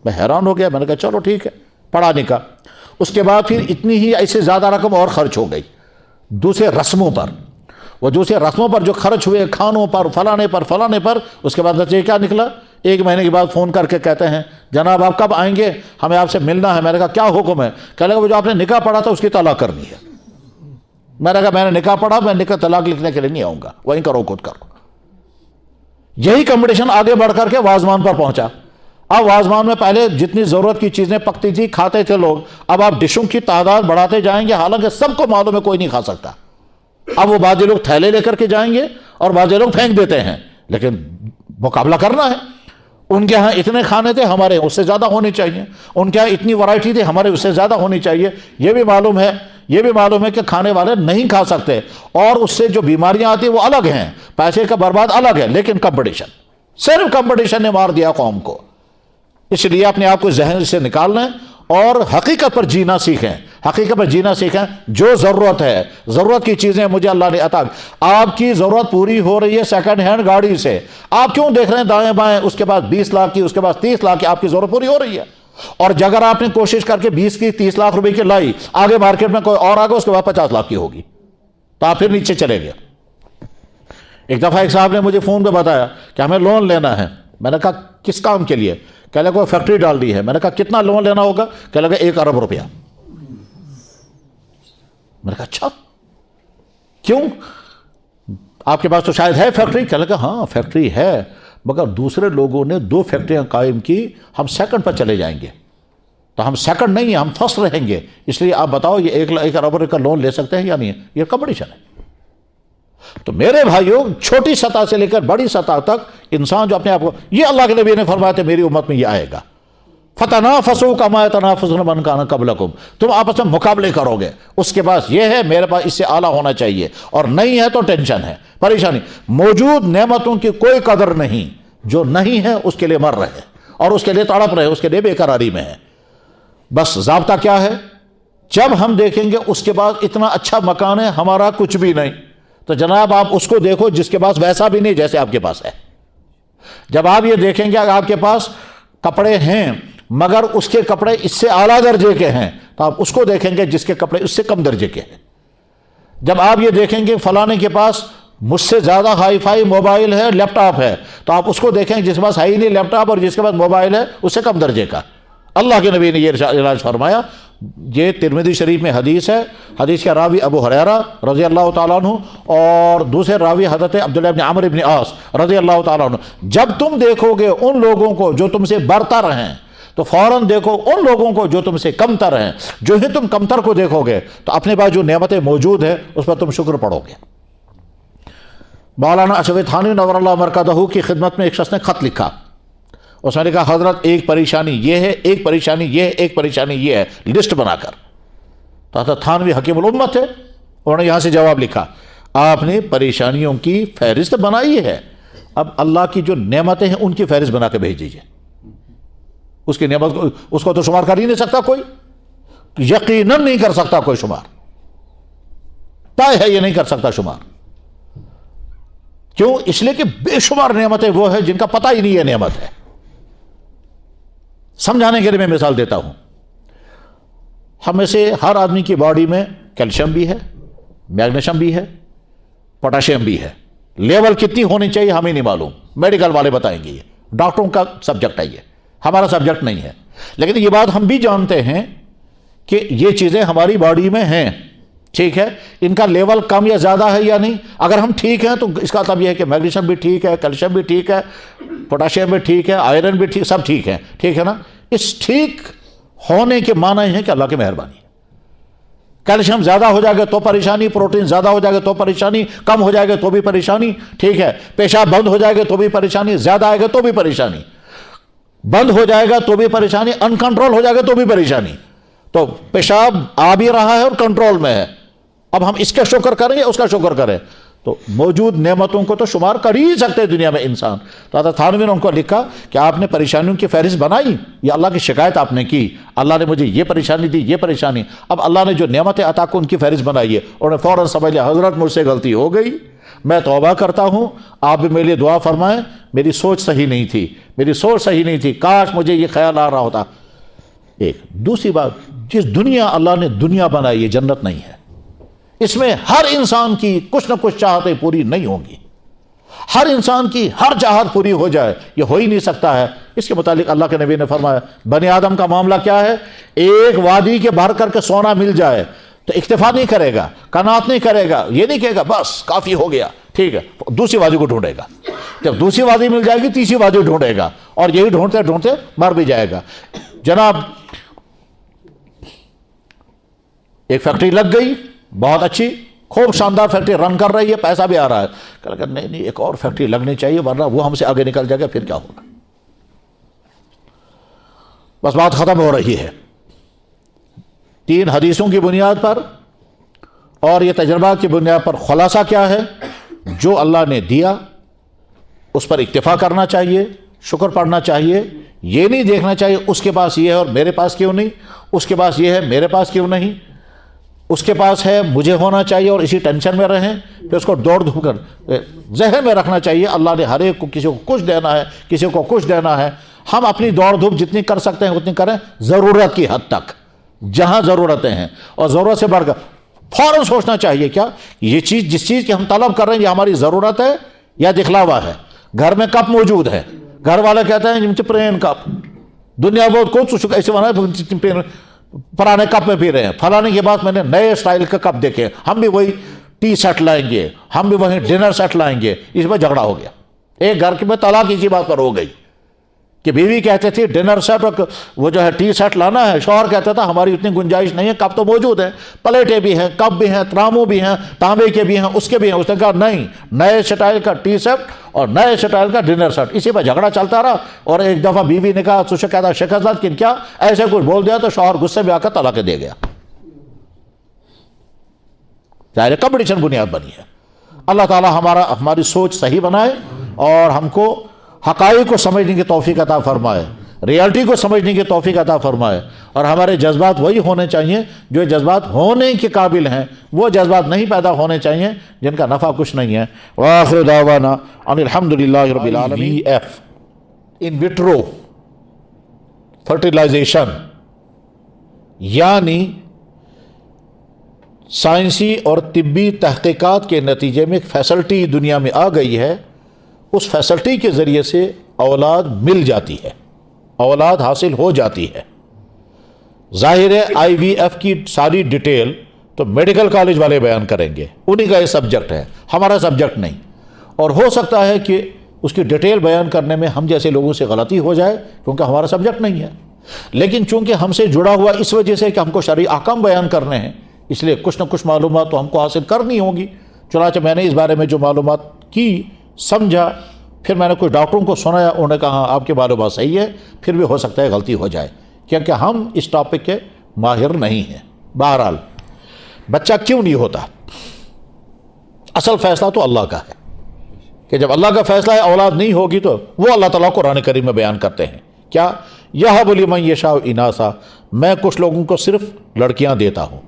میں حیران ہو گیا، میں نے کہا چلو ٹھیک ہے، پڑھا نکاح۔ اس کے بعد پھر اتنی ہی ایسے زیادہ رقم اور خرچ ہو گئی دوسرے رسموں پر، وہ دوسرے رسموں پر جو خرچ ہوئے، کھانوں پر، فلانے پر۔ اس کے بعد نتیجہ کیا نکلا؟ 1 مہینے کے بعد فون کر کے کہتے ہیں جناب آپ کب آئیں گے، ہمیں آپ سے ملنا ہے۔ میں نے کہا کیا حکم ہے؟ کہنے لگا وہ جو آپ نے نکاح پڑھا تھا اس کی طلاق کرنی ہے۔ میں نے کہا میں نے نکاح پڑھا، میں نکاح طلاق لکھنے کے لیے نہیں آؤں گا، وہیں کرو خود کرو۔ یہی کمپٹیشن آگے بڑھ کر کے وازوان پر پہنچا. اب وازوان میں پہلے جتنی ضرورت کی چیزیں پکتی تھی کھاتے تھے لوگ, اب آپ ڈشوں کی تعداد بڑھاتے جائیں گے, حالانکہ سب کو معلوم ہے کوئی نہیں کھا سکتا. اب وہ بعض لوگ تھیلے لے کر کے جائیں گے اور بعض لوگ پھینک دیتے ہیں, لیکن مقابلہ کرنا ہے. ان کے ہاں اتنے کھانے تھے, ہمارے اس سے زیادہ ہونے چاہیے. ان کے ہاں اتنی ورائٹی تھی, ہمارے اس سے زیادہ ہونی چاہیے. یہ بھی معلوم ہے کہ کھانے والے نہیں کھا سکتے, اور اس سے جو بیماریاں آتی ہیں وہ الگ ہیں, پیسے کا برباد الگ ہے. لیکن کمپٹیشن, صرف کمپٹیشن نے مار دیا قوم کو. اس لیے اپنے آپ کو ذہن سے نکالنا ہے اور حقیقت پر جینا سیکھیں. حقیقت پر جینا سیکھیں. جو ضرورت ہے, ضرورت کی چیزیں مجھے اللہ نے عطا. آپ کی ضرورت پوری ہو رہی ہے سیکنڈ ہینڈ گاڑی سے, آپ کیوں دیکھ رہے ہیں دائیں بائیں, اس کے بعد 20 لاکھ کی, اس کے بعد 30 لاکھ کی. آپ کی ضرورت پوری ہو رہی ہے, اور اگر آپ نے کوشش کر کے 20 کی 30 لاکھ روپے کی لائی, آگے مارکیٹ میں کوئی اور آگے اس کے بعد 50 لاکھ کی ہوگی, تو آپ پھر نیچے چلے گئے. ایک دفعہ ایک صاحب نے مجھے فون پہ بتایا کہ ہمیں لون لینا ہے. میں نے کہا کس کام کے لیے؟ کہنے لگا کوئی فیکٹری ڈال دی ہے. میں نے کہا کتنا لون لینا ہوگا؟ کہنے لگا 1 ارب روپیہ. میں نے کہا اچھا, کیوں, آپ کے پاس تو شاید ہے فیکٹری؟ کہنے لگا ہاں فیکٹری ہے, مگر دوسرے لوگوں نے 2 فیکٹریاں قائم کی, ہم سیکنڈ پر چلے جائیں گے. تو ہم سیکنڈ نہیں ہیں, ہم فرسٹ رہیں گے. اس لیے آپ بتاؤ یہ 1 ارب روپے کا لون لے سکتے ہیں یا نہیں؟ یہ کمپٹیشن ہے. تو میرے بھائیوں, چھوٹی سطح سے لے کر بڑی سطح تک انسان جو اپنے آپ کو, یہ اللہ کے نبی نے فرمایا تھا میری امت میں یہ آئے گا, فتنافسوا کما یتنافس من کان قبلکم, تم آپس میں مقابلے کرو گے. اس کے پاس یہ ہے, میرے پاس اس سے اعلیٰ ہونا چاہیے, اور نہیں ہے تو ٹینشن ہے, پریشانی. موجود نعمتوں کی کوئی قدر نہیں, جو نہیں ہے اس کے لیے مر رہے اور اس کے لیے تڑپ رہے, اس کے لیے بے قراری میں ہے. بس ضابطہ کیا ہے؟ جب ہم دیکھیں گے اس کے بعد اتنا اچھا مکان ہے, ہمارا کچھ بھی نہیں, تو جناب آپ اس کو دیکھو جس کے پاس ویسا بھی نہیں جیسے آپ کے پاس ہے. جب آپ یہ دیکھیں گے آپ کے پاس کپڑے ہیں مگر اس کے کپڑے اس سے اعلیٰ درجے کے ہیں, تو آپ اس کو دیکھیں گے جس کے کپڑے اس سے کم درجے کے ہیں. جب آپ یہ دیکھیں گے فلانے کے پاس مجھ سے زیادہ ہائی فائی موبائل ہے, لیپ ٹاپ ہے, تو آپ اس کو دیکھیں جس کے پاس ہے ہی نہیں لیپ ٹاپ اور جس کے پاس موبائل ہے اس سے کم درجے کا. اللہ کے نبی نے یہ ارشاد فرمایا. یہ ترمذی شریف میں حدیث ہے. حدیث کا راوی ابو ہریرہ رضی اللہ تعالیٰ عنہ, اور دوسرے راوی حضرت عبداللہ بن عمرو بن عاص رضی اللہ تعالیٰ عنہ. جب تم دیکھو گے ان لوگوں کو جو تم سے برتر ہیں, تو فوراً دیکھو ان لوگوں کو جو تم سے کمتر ہیں. جو ہی تم کمتر کو دیکھو گے تو اپنے پاس جو نعمتیں موجود ہیں اس پر تم شکر پڑھو گے. مولانا اشرف تھانوی نور اللہ مرکزہ کی خدمت میں ایک شخص نے خط لکھا. اس نے کہا حضرت ایک پریشانی یہ ہے, ایک پریشانی یہ ہے, ایک پریشانی یہ ہے, لسٹ بنا کر. تو حضرت تھانوی حکیم الامت تھے, انہوں نے یہاں سے جواب لکھا, آپ نے پریشانیوں کی فہرست بنائی ہے, اب اللہ کی جو نعمتیں ہیں ان کی فہرست بنا کے بھیج دیجیے. اس کی نعمت کو, اس کو تو شمار کر ہی نہیں سکتا کوئی, یقیناً نہیں کر سکتا کوئی شمار, طے ہے یہ نہیں کر سکتا شمار. کیوں؟ اس لیے کہ بے شمار نعمتیں وہ ہیں جن کا پتہ ہی نہیں ہے نعمت ہے. سمجھانے کے لیے میں مثال دیتا ہوں. ہم میں سے ہر آدمی کی باڈی میں کیلشیم بھی ہے, میگنیشیم بھی ہے, پوٹاشیم بھی ہے. لیول کتنی ہونی چاہیے ہمیں نہیں معلوم, میڈیکل والے بتائیں گے, یہ ڈاکٹروں کا سبجیکٹ ہے, یہ ہمارا سبجیکٹ نہیں ہے. لیکن یہ بات ہم بھی جانتے ہیں کہ یہ چیزیں ہماری باڈی میں ہیں, ٹھیک ہے, ان کا لیول کم یا زیادہ ہے یا نہیں. اگر ہم ٹھیک ہیں تو اس کا مطلب یہ ہے کہ میگنیشیم بھی ٹھیک ہے, کیلشیم بھی ٹھیک ہے, پوٹاشیم بھی ٹھیک ہے, آئرن بھی ٹھیک, سب ٹھیک ہے, ٹھیک ہے نا. اس ٹھیک ہونے کے معنی ہے کہ اللہ کی مہربانی. کیلشیم زیادہ ہو جائے گا تو پریشانی, پروٹین زیادہ ہو جائے گا تو پریشانی, کم ہو جائے گا تو بھی پریشانی, ٹھیک ہے. پیشاب بند ہو جائے گا تو بھی پریشانی, زیادہ آئے گا تو بھی پریشانی, بند ہو جائے گا تو بھی پریشانی, ان کنٹرول ہو جائے گا تو بھی پریشانی. تو پیشاب آ بھی رہا ہے اور کنٹرول میں ہے, اب ہم اس کا شکر کریں یا اس کا شکر کریں؟ تو موجود نعمتوں کو تو شمار کر ہی سکتے دنیا میں انسان. تو حضرت تھانوی نے ان کو لکھا کہ آپ نے پریشانیوں کی فہرست بنائی یا اللہ کی شکایت آپ نے کی, اللہ نے مجھے یہ پریشانی دی, یہ پریشانی. اب اللہ نے جو نعمتیں عطا کو ان کی فہرست بنائی ہے, انہوں نے فوراً سمجھ لیا حضرت مجھ سے غلطی ہو گئی, میں توبہ کرتا ہوں, آپ بھی میرے لیے دعا فرمائیں, میری سوچ صحیح نہیں تھی, میری سوچ صحیح نہیں تھی, کاش مجھے یہ خیال آ رہا ہوتا. ایک دوسری بات, جس دنیا اللہ نے دنیا بنائی یہ جنت نہیں ہے. اس میں ہر انسان کی کچھ نہ کچھ چاہتیں پوری نہیں ہوں گی. ہر انسان کی ہر چاہت پوری ہو جائے یہ ہو ہی نہیں سکتا ہے. اس کے متعلق اللہ کے نبی نے فرمایا بنی آدم کا معاملہ کیا ہے, ایک وادی کے بھر کر کے سونا مل جائے تو اکتفا نہیں کرے گا, قناعت نہیں کرے گا, یہ نہیں کہے گا بس کافی ہو گیا, ٹھیک ہے, دوسری وادی کو ڈھونڈے گا. جب دوسری وادی مل جائے گی تیسری وادی ڈھونڈے گا، اور یہی ڈھونڈتے ڈھونڈتے مر بھی جائے گا۔ جناب ایک فیکٹری لگ گئی بہت اچھی، خوب شاندار فیکٹری رن کر رہی ہے، پیسہ بھی آ رہا ہے، کہ نہیں ایک اور فیکٹری لگنی چاہیے ورنہ وہ ہم سے آگے نکل جائے گا، پھر کیا ہوگا؟ بس بات ختم ہو رہی ہے۔ 3 حدیثوں کی بنیاد پر اور یہ تجربات کی بنیاد پر خلاصہ کیا ہے؟ جو اللہ نے دیا اس پر اکتفا کرنا چاہیے، شکر پڑھنا چاہیے، یہ نہیں دیکھنا چاہیے اس کے پاس یہ ہے اور میرے پاس کیوں نہیں، اس کے پاس یہ ہے میرے پاس کیوں نہیں، اس کے پاس ہے مجھے ہونا چاہیے اور اسی ٹینشن میں رہیں، پھر اس کو دوڑ دھوپ کر ذہن میں رکھنا چاہیے اللہ نے ہر ایک کو کسی کو کچھ دینا ہے، کسی کو کچھ دینا ہے، ہم اپنی دوڑ دھوپ جتنی کر سکتے ہیں اتنی کریں ضرورت کی حد تک، جہاں ضرورتیں ہیں، اور ضرورت سے بڑھ کر فوراً سوچنا چاہیے کیا یہ چیز جس چیز کی ہم طلب کر رہے ہیں یہ ہماری ضرورت ہے یا دکھلاوا ہے؟ گھر میں کپ موجود ہے، گھر والے کہتے ہیں پرین کپ، دنیا بہت کچھ ایسے بنا ہے پرانے کپ میں پی رہے ہیں، فلانے کے بعد میں نے نئے سٹائل کا کپ دیکھے، ہم بھی وہی ٹی سیٹ لائیں گے، ہم بھی وہی ڈنر سیٹ لائیں گے، اس میں جھگڑا ہو گیا۔ ایک گھر میں طلاق اسی بات پر ہو گئی کہ بیوی کہتے تھی ڈنر سیٹ اور وہ جو ہے ٹی سیٹ لانا ہے، شوہر کہتا تھا ہماری اتنی گنجائش نہیں ہے، کپ تو موجود ہیں، پلیٹیں بھی ہیں، کپ بھی ہیں، ترامو بھی ہیں، تانبے کے بھی ہیں، اس کے بھی ہیں۔ اس نے کہا نہیں، نئے سٹائل کا ٹی سیٹ اور نئے سٹائل کا ڈنر سیٹ، اسی پہ جھگڑا چلتا رہا، اور ایک دفعہ بیوی نے کہا تو کہتا شکست کن کیا ایسے کچھ بول دیا تو شوہر غصے میں آ کر طلاق دے گیا۔ ظاہر کمپٹیشن بنیاد بنی ہے۔ اللہ تعالی ہماری سوچ صحیح بنائے اور ہم کو حقائق کو سمجھنے کی توفیق عطا فرمائے، ریالٹی کو سمجھنے کی توفیق عطا فرمائے، اور ہمارے جذبات وہی ہونے چاہیے جو جذبات ہونے کے قابل ہیں، وہ جذبات نہیں پیدا ہونے چاہیے جن کا نفع کچھ نہیں ہے۔ وآخر دعوانا ان الحمدللہ رب العالمین۔ IVF ان وٹرو فرٹیلائزیشن، یعنی سائنسی اور طبی تحقیقات کے نتیجے میں ایک فیسلٹی دنیا میں آ گئی ہے، اس فیسلٹی کے ذریعے سے اولاد مل جاتی ہے، اولاد حاصل ہو جاتی ہے۔ ظاہر ہے IVF کی ساری ڈیٹیل تو میڈیکل کالج والے بیان کریں گے، انہی کا یہ سبجیکٹ ہے، ہمارا سبجیکٹ نہیں، اور ہو سکتا ہے کہ اس کی ڈیٹیل بیان کرنے میں ہم جیسے لوگوں سے غلطی ہو جائے کیونکہ ہمارا سبجیکٹ نہیں ہے، لیکن چونکہ ہم سے جڑا ہوا اس وجہ سے کہ ہم کو شرعی احکام بیان کرنے ہیں، اس لیے کچھ نہ کچھ معلومات تو ہم کو حاصل کرنی ہوگی۔ چنانچہ میں نے اس بارے میں جو معلومات کی سمجھا، پھر میں نے کچھ ڈاکٹروں کو سنایا، انہوں نے کہا آپ کے معلومات صحیح ہے، پھر بھی ہو سکتا ہے غلطی ہو جائے کیونکہ ہم اس ٹاپک کے ماہر نہیں ہیں۔ بہرحال بچہ کیوں نہیں ہوتا، اصل فیصلہ تو اللہ کا ہے کہ جب اللہ کا فیصلہ ہے اولاد نہیں ہوگی تو وہ اللہ تعالیٰ قرآن کریم میں بیان کرتے ہیں کیا، یہب لمن یشاء اناثا، میں کچھ لوگوں کو صرف لڑکیاں دیتا ہوں،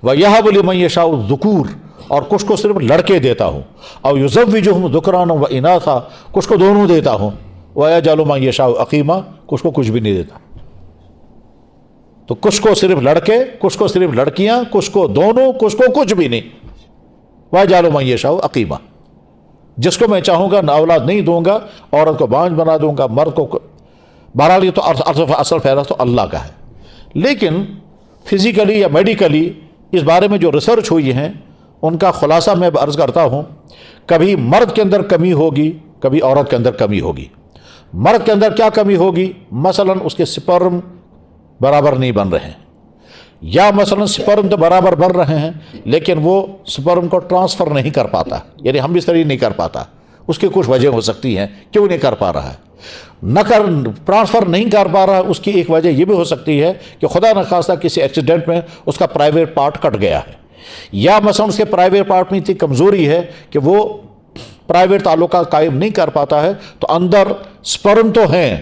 وَيَهَبُ لِمَن يَشَاءُ الذُّكُورَ، اور کچھ کو صرف لڑکے دیتا ہوں، او يُزَوِّجُهُمْ ذُكْرَانًا وَإِنَاثًا، کچھ کو دونوں دیتا ہوں، وَيَجْعَلُ مَن يَشَاءُ عَقِيمًا، کچھ کو کچھ بھی نہیں دیتا۔ تو کچھ کو صرف لڑکے، کچھ کو صرف لڑکیاں، کچھ کو دونوں، کچھ کو کچھ بھی نہیں۔ وَيَجْعَلُ مَن يَشَاءُ عَقِيمًا، جس کو میں چاہوں گا نہ اولاد نہیں دوں گا، عورت کو بانجھ بنا دوں گا، مرد کو۔ بہرحال یہ تو اصل فیصلہ تو اللہ کا ہے، لیکن فزیکلی یا میڈیکلی اس بارے میں جو ریسرچ ہوئی ہیں ان کا خلاصہ میں عرض کرتا ہوں۔ کبھی مرد کے اندر کمی ہوگی، کبھی عورت کے اندر کمی ہوگی۔ مرد کے اندر کیا کمی ہوگی؟ مثلا اس کے سپرم برابر نہیں بن رہے ہیں، یا مثلا سپرم تو برابر بن رہے ہیں لیکن وہ سپرم کو ٹرانسفر نہیں کر پاتا، یعنی ہم بستری نہیں کر پاتا، اس کی کچھ وجہ ہو سکتی ہیں کیوں نہیں کر پا رہا ہے، ٹرانسفر نہیں کر پا رہا۔ اس کی ایک وجہ یہ بھی ہو سکتی ہے کہ خدا نخواستہ کسی ایکسیڈنٹ میں اس کا پرائیویٹ پارٹ کٹ گیا ہے، یا مثلا اس کے پرائیویٹ پارٹ میں اتنی کمزوری ہے کہ وہ پرائیویٹ تعلقات قائم نہیں کر پاتا ہے، تو اندر سپرم تو ہیں،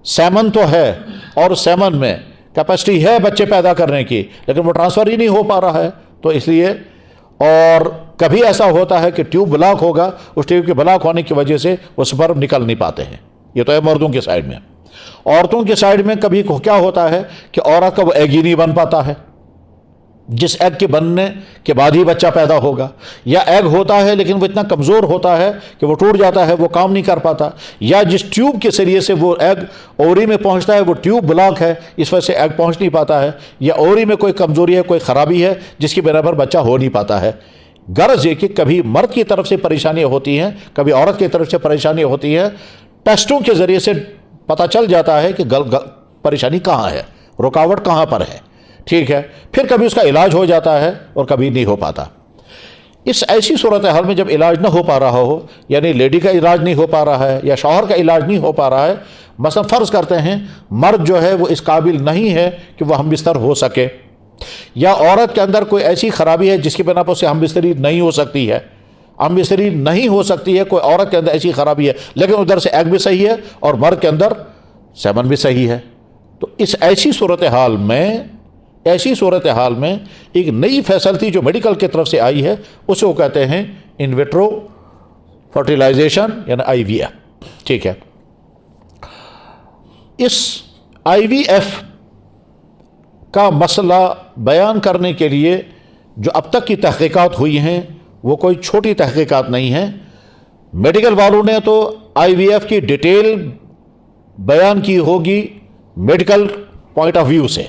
سیمن تو ہے، اور سیمن میں کیپیسٹی ہے بچے پیدا کرنے کی، لیکن وہ ٹرانسفر ہی نہیں ہو پا رہا ہے۔ تو اس لیے، اور کبھی ایسا ہوتا ہے کہ ٹیوب بلاک ہوگا، اس ٹیوب کے بلاک ہونے کی وجہ سے وہ سپرم نکل نہیں پاتے ہیں۔ یہ تو ہے مردوں کے سائیڈ میں۔ عورتوں کے سائیڈ میں کبھی کیا ہوتا ہے کہ عورت کا وہ ایگ ہی نہیں بن پاتا ہے، جس ایگ کے بننے کے بعد ہی بچہ پیدا ہوگا، یا ایگ ہوتا ہے لیکن وہ اتنا کمزور ہوتا ہے کہ وہ ٹوٹ جاتا ہے، وہ کام نہیں کر پاتا، یا جس ٹیوب کے ذریعے سے وہ ایگ اوری میں پہنچتا ہے وہ ٹیوب بلاک ہے، اس وجہ سے ایگ پہنچ نہیں پاتا ہے، یا اوری میں کوئی کمزوری ہے، کوئی خرابی ہے جس کی بنا پر بچہ ہو نہیں پاتا ہے۔ غرض یہ کہ کبھی مرد کی طرف سے پریشانیاں ہوتی ہیں، کبھی عورت کی طرف سے پریشانیاں ہوتی ہیں، ٹیسٹوں کے ذریعے سے پتہ چل جاتا ہے کہ پریشانی کہاں ہے، رکاوٹ کہاں پر ہے، ٹھیک ہے، پھر کبھی اس کا علاج ہو جاتا ہے اور کبھی نہیں ہو پاتا۔ اس ایسی صورتحال میں جب علاج نہ ہو پا رہا ہو، یعنی لیڈی کا علاج نہیں ہو پا رہا ہے یا شوہر کا علاج نہیں ہو پا رہا ہے، مثلا فرض کرتے ہیں مرد جو ہے وہ اس قابل نہیں ہے کہ وہ ہم بستر ہو سکے، یا عورت کے اندر کوئی ایسی خرابی ہے جس کی بنا پر اسے ہم بستری نہیں ہو سکتی ہے، ہم بستری نہیں ہو سکتی ہے، کوئی عورت کے اندر ایسی خرابی ہے لیکن ادھر سے ایگ بھی صحیح ہے اور مرد کے اندر سیمن بھی صحیح ہے، تو اس ایسی صورتحال میں ایک نئی فیسلٹی جو میڈیکل کی طرف سے آئی ہے اسے وہ کہتے ہیں ان ویٹرو فرٹیلائزیشن یعنی آئی وی ایف، ٹھیک ہے۔ اس آئی وی ایف کا مسئلہ بیان کرنے کے لیے جو اب تک کی تحقیقات ہوئی ہیں وہ کوئی چھوٹی تحقیقات نہیں ہیں، میڈیکل والوں نے تو آئی وی ایف کی ڈیٹیل بیان کی ہوگی میڈیکل پوائنٹ آف ویو سے،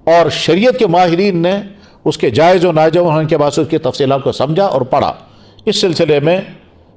اور شریعت کے ماہرین نے اس کے جائز و ناجائز ہونے کے بعد اس کی تفصیلات کو سمجھا اور پڑھا۔ اس سلسلے میں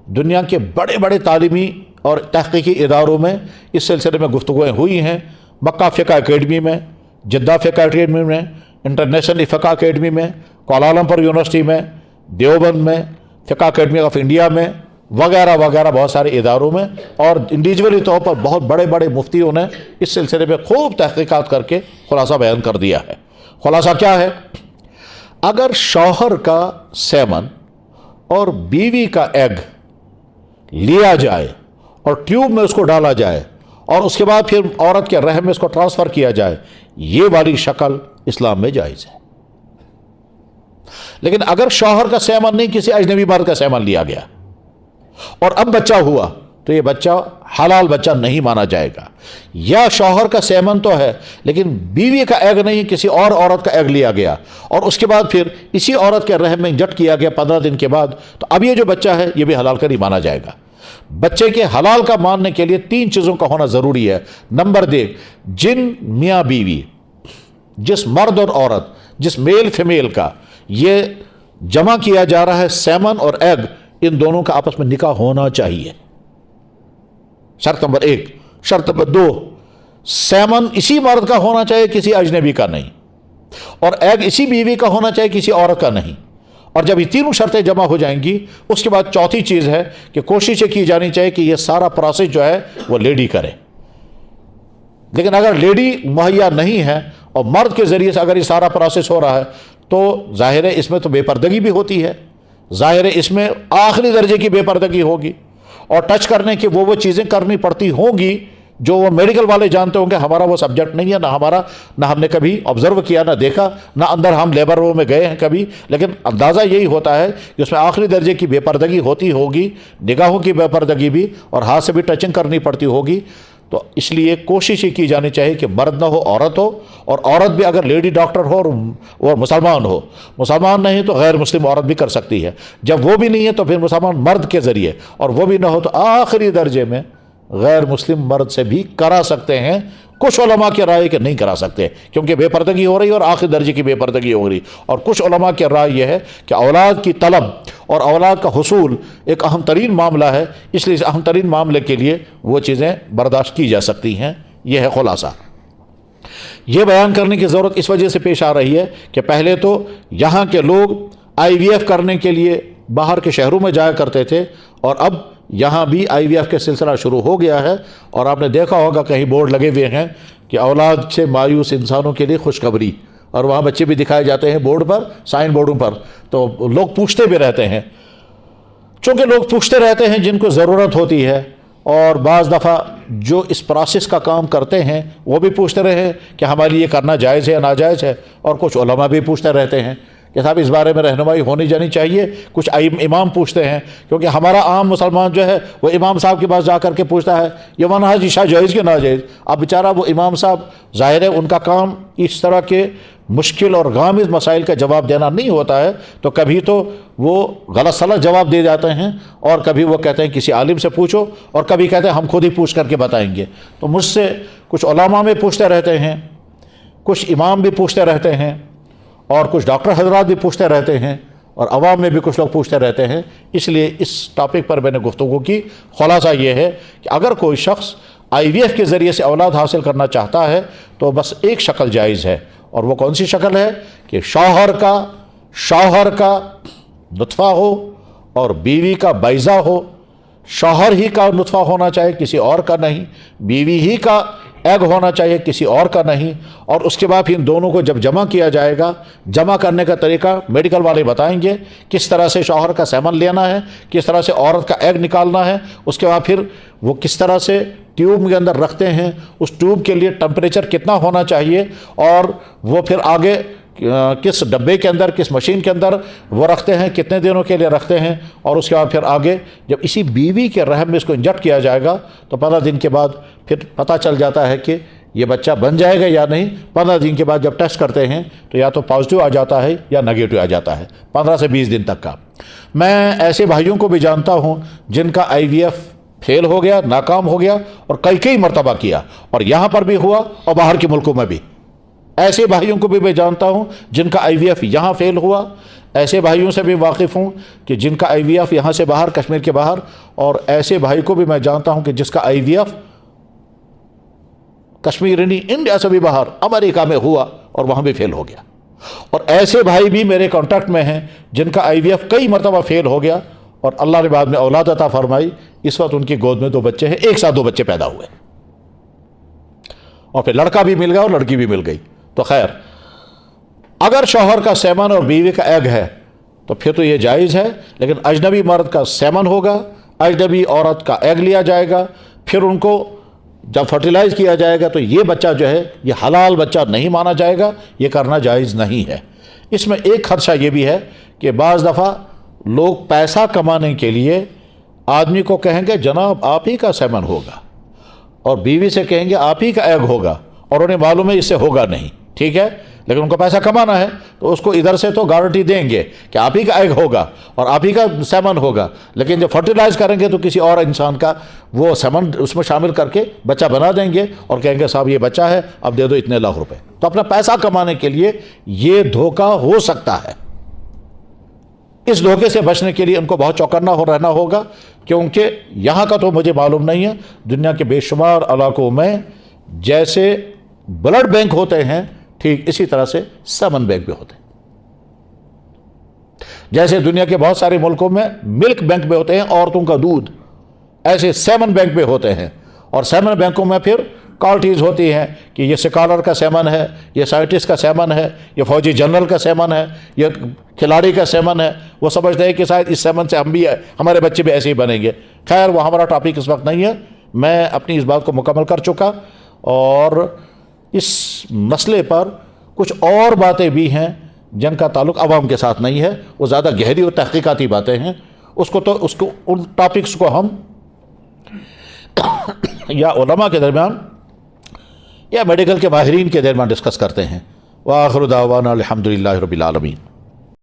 دنیا کے بڑے بڑے تعلیمی اور تحقیقی اداروں میں اس سلسلے میں گفتگویں ہوئی ہیں، مکہ فقہ اکیڈمی میں، جدہ فقہ اکیڈمی میں، انٹرنیشنل فقہ اکیڈمی میں، کوالالمپور یونیورسٹی میں، دیوبند میں، فقہ اکیڈمی آف انڈیا میں، وغیرہ وغیرہ بہت سارے اداروں میں، اور انڈیویجولی طور پر بہت بڑے بڑے مفتیوں نے اس سلسلے میں خوب تحقیقات کر کے خلاصہ بیان کر دیا ہے۔ خلاصہ کیا ہے؟ اگر شوہر کا سیمن اور بیوی کا ایگ لیا جائے اور ٹیوب میں اس کو ڈالا جائے اور اس کے بعد پھر عورت کے رحم میں اس کو ٹرانسفر کیا جائے، یہ والی شکل اسلام میں جائز ہے۔ لیکن اگر شوہر کا سیمن نہیں، کسی اجنبی مرد کا سیمن لیا گیا اور اب بچہ ہوا تو یہ بچہ حلال بچہ نہیں مانا جائے گا، یا شوہر کا سیمن تو ہے لیکن بیوی کا ایگ نہیں، کسی اور عورت کا ایگ لیا گیا اور اس کے بعد پھر اسی عورت کے رحم میں انجیکٹ کیا گیا 15 دن کے بعد، تو اب یہ جو بچہ ہے یہ بھی حلال کا نہیں مانا جائے گا۔ بچے کے حلال کا ماننے کے لیے 3 چیزوں کا ہونا ضروری ہے۔ نمبر 1، جن میاں بیوی، جس مرد اور عورت، جس میل فیمیل کا یہ جمع کیا جا رہا ہے سیمن اور ایگ، ان دونوں کا آپس میں نکاح ہونا چاہیے، شرط نمبر 1۔ شرط نمبر 2، سیمن اسی مرد کا ہونا چاہیے، کسی اجنبی کا نہیں، اور ایگ اسی بیوی کا ہونا چاہیے، کسی عورت کا نہیں۔ اور جب یہ تینوں شرطیں جمع ہو جائیں گی اس کے بعد چوتھی چیز ہے کہ کوشش کی جانی چاہیے کہ یہ سارا پروسیس جو ہے وہ لیڈی کرے۔ لیکن اگر لیڈی مہیا نہیں ہے اور مرد کے ذریعے سے اگر یہ سارا پروسیس ہو رہا ہے تو ظاہر ہے اس میں تو بے پردگی بھی ہوتی ہے، ظاہر ہے اس میں آخری درجے کی بے پردگی ہوگی، اور ٹچ کرنے کی وہ چیزیں کرنی پڑتی ہوں گی جو وہ میڈیکل والے جانتے ہوں گے۔ ہمارا وہ سبجیکٹ نہیں ہے، نہ ہم نے کبھی آبزرو کیا، نہ دیکھا، نہ اندر ہم لیبر روم میں گئے ہیں کبھی، لیکن اندازہ یہی ہوتا ہے کہ اس میں آخری درجے کی بے پردگی ہوتی ہوگی، نگاہوں کی بے پردگی بھی، اور ہاتھ سے بھی ٹچنگ کرنی پڑتی ہوگی۔ تو اس لیے کوشش ہی کی جانی چاہیے کہ مرد نہ ہو، عورت ہو، اور عورت بھی اگر لیڈی ڈاکٹر ہو اور مسلمان ہو، مسلمان نہیں تو غیر مسلم عورت بھی کر سکتی ہے، جب وہ بھی نہیں ہے تو پھر مسلمان مرد کے ذریعے، اور وہ بھی نہ ہو تو آخری درجے میں غیر مسلم مرد سے بھی کرا سکتے ہیں۔ کچھ علماء کی رائے کہ نہیں کرا سکتے کیونکہ بے پردگی ہو رہی ہے اور آخری درجے کی بے پردگی ہو رہی، اور کچھ علماء کی رائے یہ ہے کہ اولاد کی طلب اور اولاد کا حصول ایک اہم ترین معاملہ ہے، اس لیے اس اہم ترین معاملے کے لیے وہ چیزیں برداشت کی جا سکتی ہیں۔ یہ ہے خلاصہ۔ یہ بیان کرنے کی ضرورت اس وجہ سے پیش آ رہی ہے کہ پہلے تو یہاں کے لوگ آئی وی ایف کرنے کے لیے باہر کے شہروں میں جایا کرتے تھے، اور اب یہاں بھی آئی وی ایف کے سلسلہ شروع ہو گیا ہے، اور آپ نے دیکھا ہوگا کہیں بورڈ لگے ہوئے ہیں کہ اولاد سے مایوس انسانوں کے لیے خوشخبری، اور وہاں بچے بھی دکھائے جاتے ہیں بورڈ پر، سائن بورڈوں پر، تو لوگ پوچھتے بھی رہتے ہیں۔ چونکہ لوگ پوچھتے رہتے ہیں جن کو ضرورت ہوتی ہے، اور بعض دفعہ جو اس پروسیس کا کام کرتے ہیں وہ بھی پوچھتے رہے کہ ہمارے لیے کرنا جائز ہے یا ناجائز ہے، اور کچھ علماء بھی پوچھتے رہتے ہیں کہ صاحب اس بارے میں رہنمائی ہونی جانی چاہیے۔ کچھ امام پوچھتے ہیں، کیونکہ ہمارا عام مسلمان جو ہے وہ امام صاحب کے پاس جا کر کے پوچھتا ہے یہ منہج عشاء جائز کہ ناجائز۔ اب بیچارہ وہ امام صاحب، ظاہر ہے ان کا کام اس طرح کے مشکل اور غامض مسائل کا جواب دینا نہیں ہوتا ہے، تو کبھی تو وہ غلط سلط جواب دے جاتے ہیں، اور کبھی وہ کہتے ہیں کسی عالم سے پوچھو، اور کبھی کہتے ہیں ہم خود ہی پوچھ کر کے بتائیں گے۔ تو مجھ سے کچھ علماء میں پوچھتے رہتے ہیں، کچھ امام بھی پوچھتے رہتے ہیں، اور کچھ ڈاکٹر حضرات بھی پوچھتے رہتے ہیں، اور عوام میں بھی کچھ لوگ پوچھتے رہتے ہیں، اس لیے اس ٹاپک پر میں نے گفتگو کی۔ خلاصہ یہ ہے کہ اگر کوئی شخص IVF کے ذریعے سے اولاد حاصل کرنا چاہتا ہے تو بس ایک شکل جائز ہے، اور وہ کون سی شکل ہے کہ شوہر کا نطفہ ہو اور بیوی کا بیضہ ہو۔ شوہر ہی کا نطفہ ہونا چاہیے، کسی اور کا نہیں، بیوی ہی کا ایگ ہونا چاہیے، کسی اور کا نہیں، اور اس کے بعد پھر ان دونوں کو جب جمع کیا جائے گا، جمع کرنے کا طریقہ میڈیکل والے بتائیں گے، کس طرح سے شوہر کا سیمن لینا ہے، کس طرح سے عورت کا ایگ نکالنا ہے، اس کے بعد پھر وہ کس طرح سے ٹیوب کے اندر رکھتے ہیں، اس ٹیوب کے لیے ٹمپریچر کتنا ہونا چاہیے، اور وہ پھر آگے کس ڈبے کے اندر، کس مشین کے اندر وہ رکھتے ہیں، کتنے دنوں کے لیے رکھتے ہیں، اور اس کے بعد پھر آگے جب اسی بیوی کے رحم میں اس کو انجیکٹ کیا جائے گا تو 15 دن کے بعد پھر پتہ چل جاتا ہے کہ یہ بچہ بن جائے گا یا نہیں۔ 15 دن کے بعد جب ٹیسٹ کرتے ہیں تو یا تو پازیٹیو آ جاتا ہے یا نگیٹو آ جاتا ہے، 15 سے 20 دن تک کا۔ میں ایسے بھائیوں کو بھی جانتا ہوں جن کا IVF فیل ہو گیا، ناکام ہو گیا، اور کئی مرتبہ کیا، اور یہاں پر بھی ہوا اور باہر کے ملکوں میں بھی۔ ایسے بھائیوں کو بھی میں جانتا ہوں جن کا IVF یہاں فیل ہوا، ایسے بھائیوں سے بھی واقف ہوں کہ جن کا IVF یہاں سے باہر، کشمیر کے باہر، اور ایسے بھائی کو بھی میں جانتا ہوں کہ جس کا IVF کشمیر نہیں، انڈیا سے بھی باہر امریکہ میں ہوا اور وہاں بھی فیل ہو گیا۔ اور ایسے بھائی بھی میرے کانٹیکٹ میں ہیں جن کا IVF کئی مرتبہ فیل ہو گیا اور اللہ نے بعد میں اولاد عطا فرمائی۔ اس وقت ان کی گود میں 2 بچے ہیں، ایک ساتھ 2 بچے پیدا ہوئے، اور پھر لڑکا بھی مل گیا اور لڑکی بھی مل گئی۔ تو خیر، اگر شوہر کا سیمن اور بیوی کا ایگ ہے تو پھر تو یہ جائز ہے، لیکن اجنبی مرد کا سیمن ہوگا، اجنبی عورت کا ایگ لیا جائے گا، پھر ان کو جب فرٹیلائز کیا جائے گا تو یہ بچہ جو ہے یہ حلال بچہ نہیں مانا جائے گا، یہ کرنا جائز نہیں ہے۔ اس میں ایک خدشہ یہ بھی ہے کہ بعض دفعہ لوگ پیسہ کمانے کے لیے آدمی کو کہیں گے جناب آپ ہی کا سیمن ہوگا، اور بیوی سے کہیں گے آپ ہی کا ایگ ہوگا، اور انہیں معلوم ہے اس سے ہوگا نہیں، ٹھیک ہے، لیکن ان کو پیسہ کمانا ہے تو اس کو ادھر سے تو گارنٹی دیں گے کہ آپ ہی کا ایگ ہوگا اور آپ ہی کا سیمن ہوگا، لیکن جب فرٹیلائز کریں گے تو کسی اور انسان کا وہ سیمن اس میں شامل کر کے بچہ بنا دیں گے اور کہیں گے صاحب یہ بچہ ہے، اب دے دو اتنے لاکھ روپے۔ تو اپنا پیسہ کمانے کے لیے یہ دھوکہ ہو سکتا ہے۔ اس دھوکے سے بچنے کے لیے ان کو بہت چوکنا رہنا ہوگا، کیونکہ یہاں کا تو مجھے معلوم نہیں ہے، دنیا کے بے شمار علاقوں میں جیسے بلڈ بینک ہوتے ہیں ٹھیک اسی طرح سے سیمن بینک بھی ہوتے ہیں۔ جیسے دنیا کے بہت سارے ملکوں میں ملک بینک بھی ہوتے ہیں، عورتوں کا دودھ، ایسے سیمن بینک بھی ہوتے ہیں، اور سیمن بینکوں میں پھر کوالٹیز ہوتی ہیں کہ یہ سکالر کا سیمن ہے، یہ سائنٹسٹ کا سیمن ہے، یہ فوجی جنرل کا سیمن ہے، یہ کھلاڑی کا سیمن ہے۔ وہ سمجھتے ہیں کہ شاید اس سیمن سے ہم بھی ہمارے بچے بھی ایسے ہی بنیں گے۔ خیر، وہ ہمارا ٹاپک اس وقت نہیں ہے، میں اپنی اس بات کو مکمل کر چکا، اور اس مسئلے پر کچھ اور باتیں بھی ہیں جن کا تعلق عوام کے ساتھ نہیں ہے، وہ زیادہ گہری اور تحقیقاتی باتیں ہیں، ان ٹاپکس کو ہم یا علماء کے درمیان یا میڈیکل کے ماہرین کے درمیان ڈسکس کرتے ہیں۔ وآخر دعوانا الحمدللہ رب العالمین۔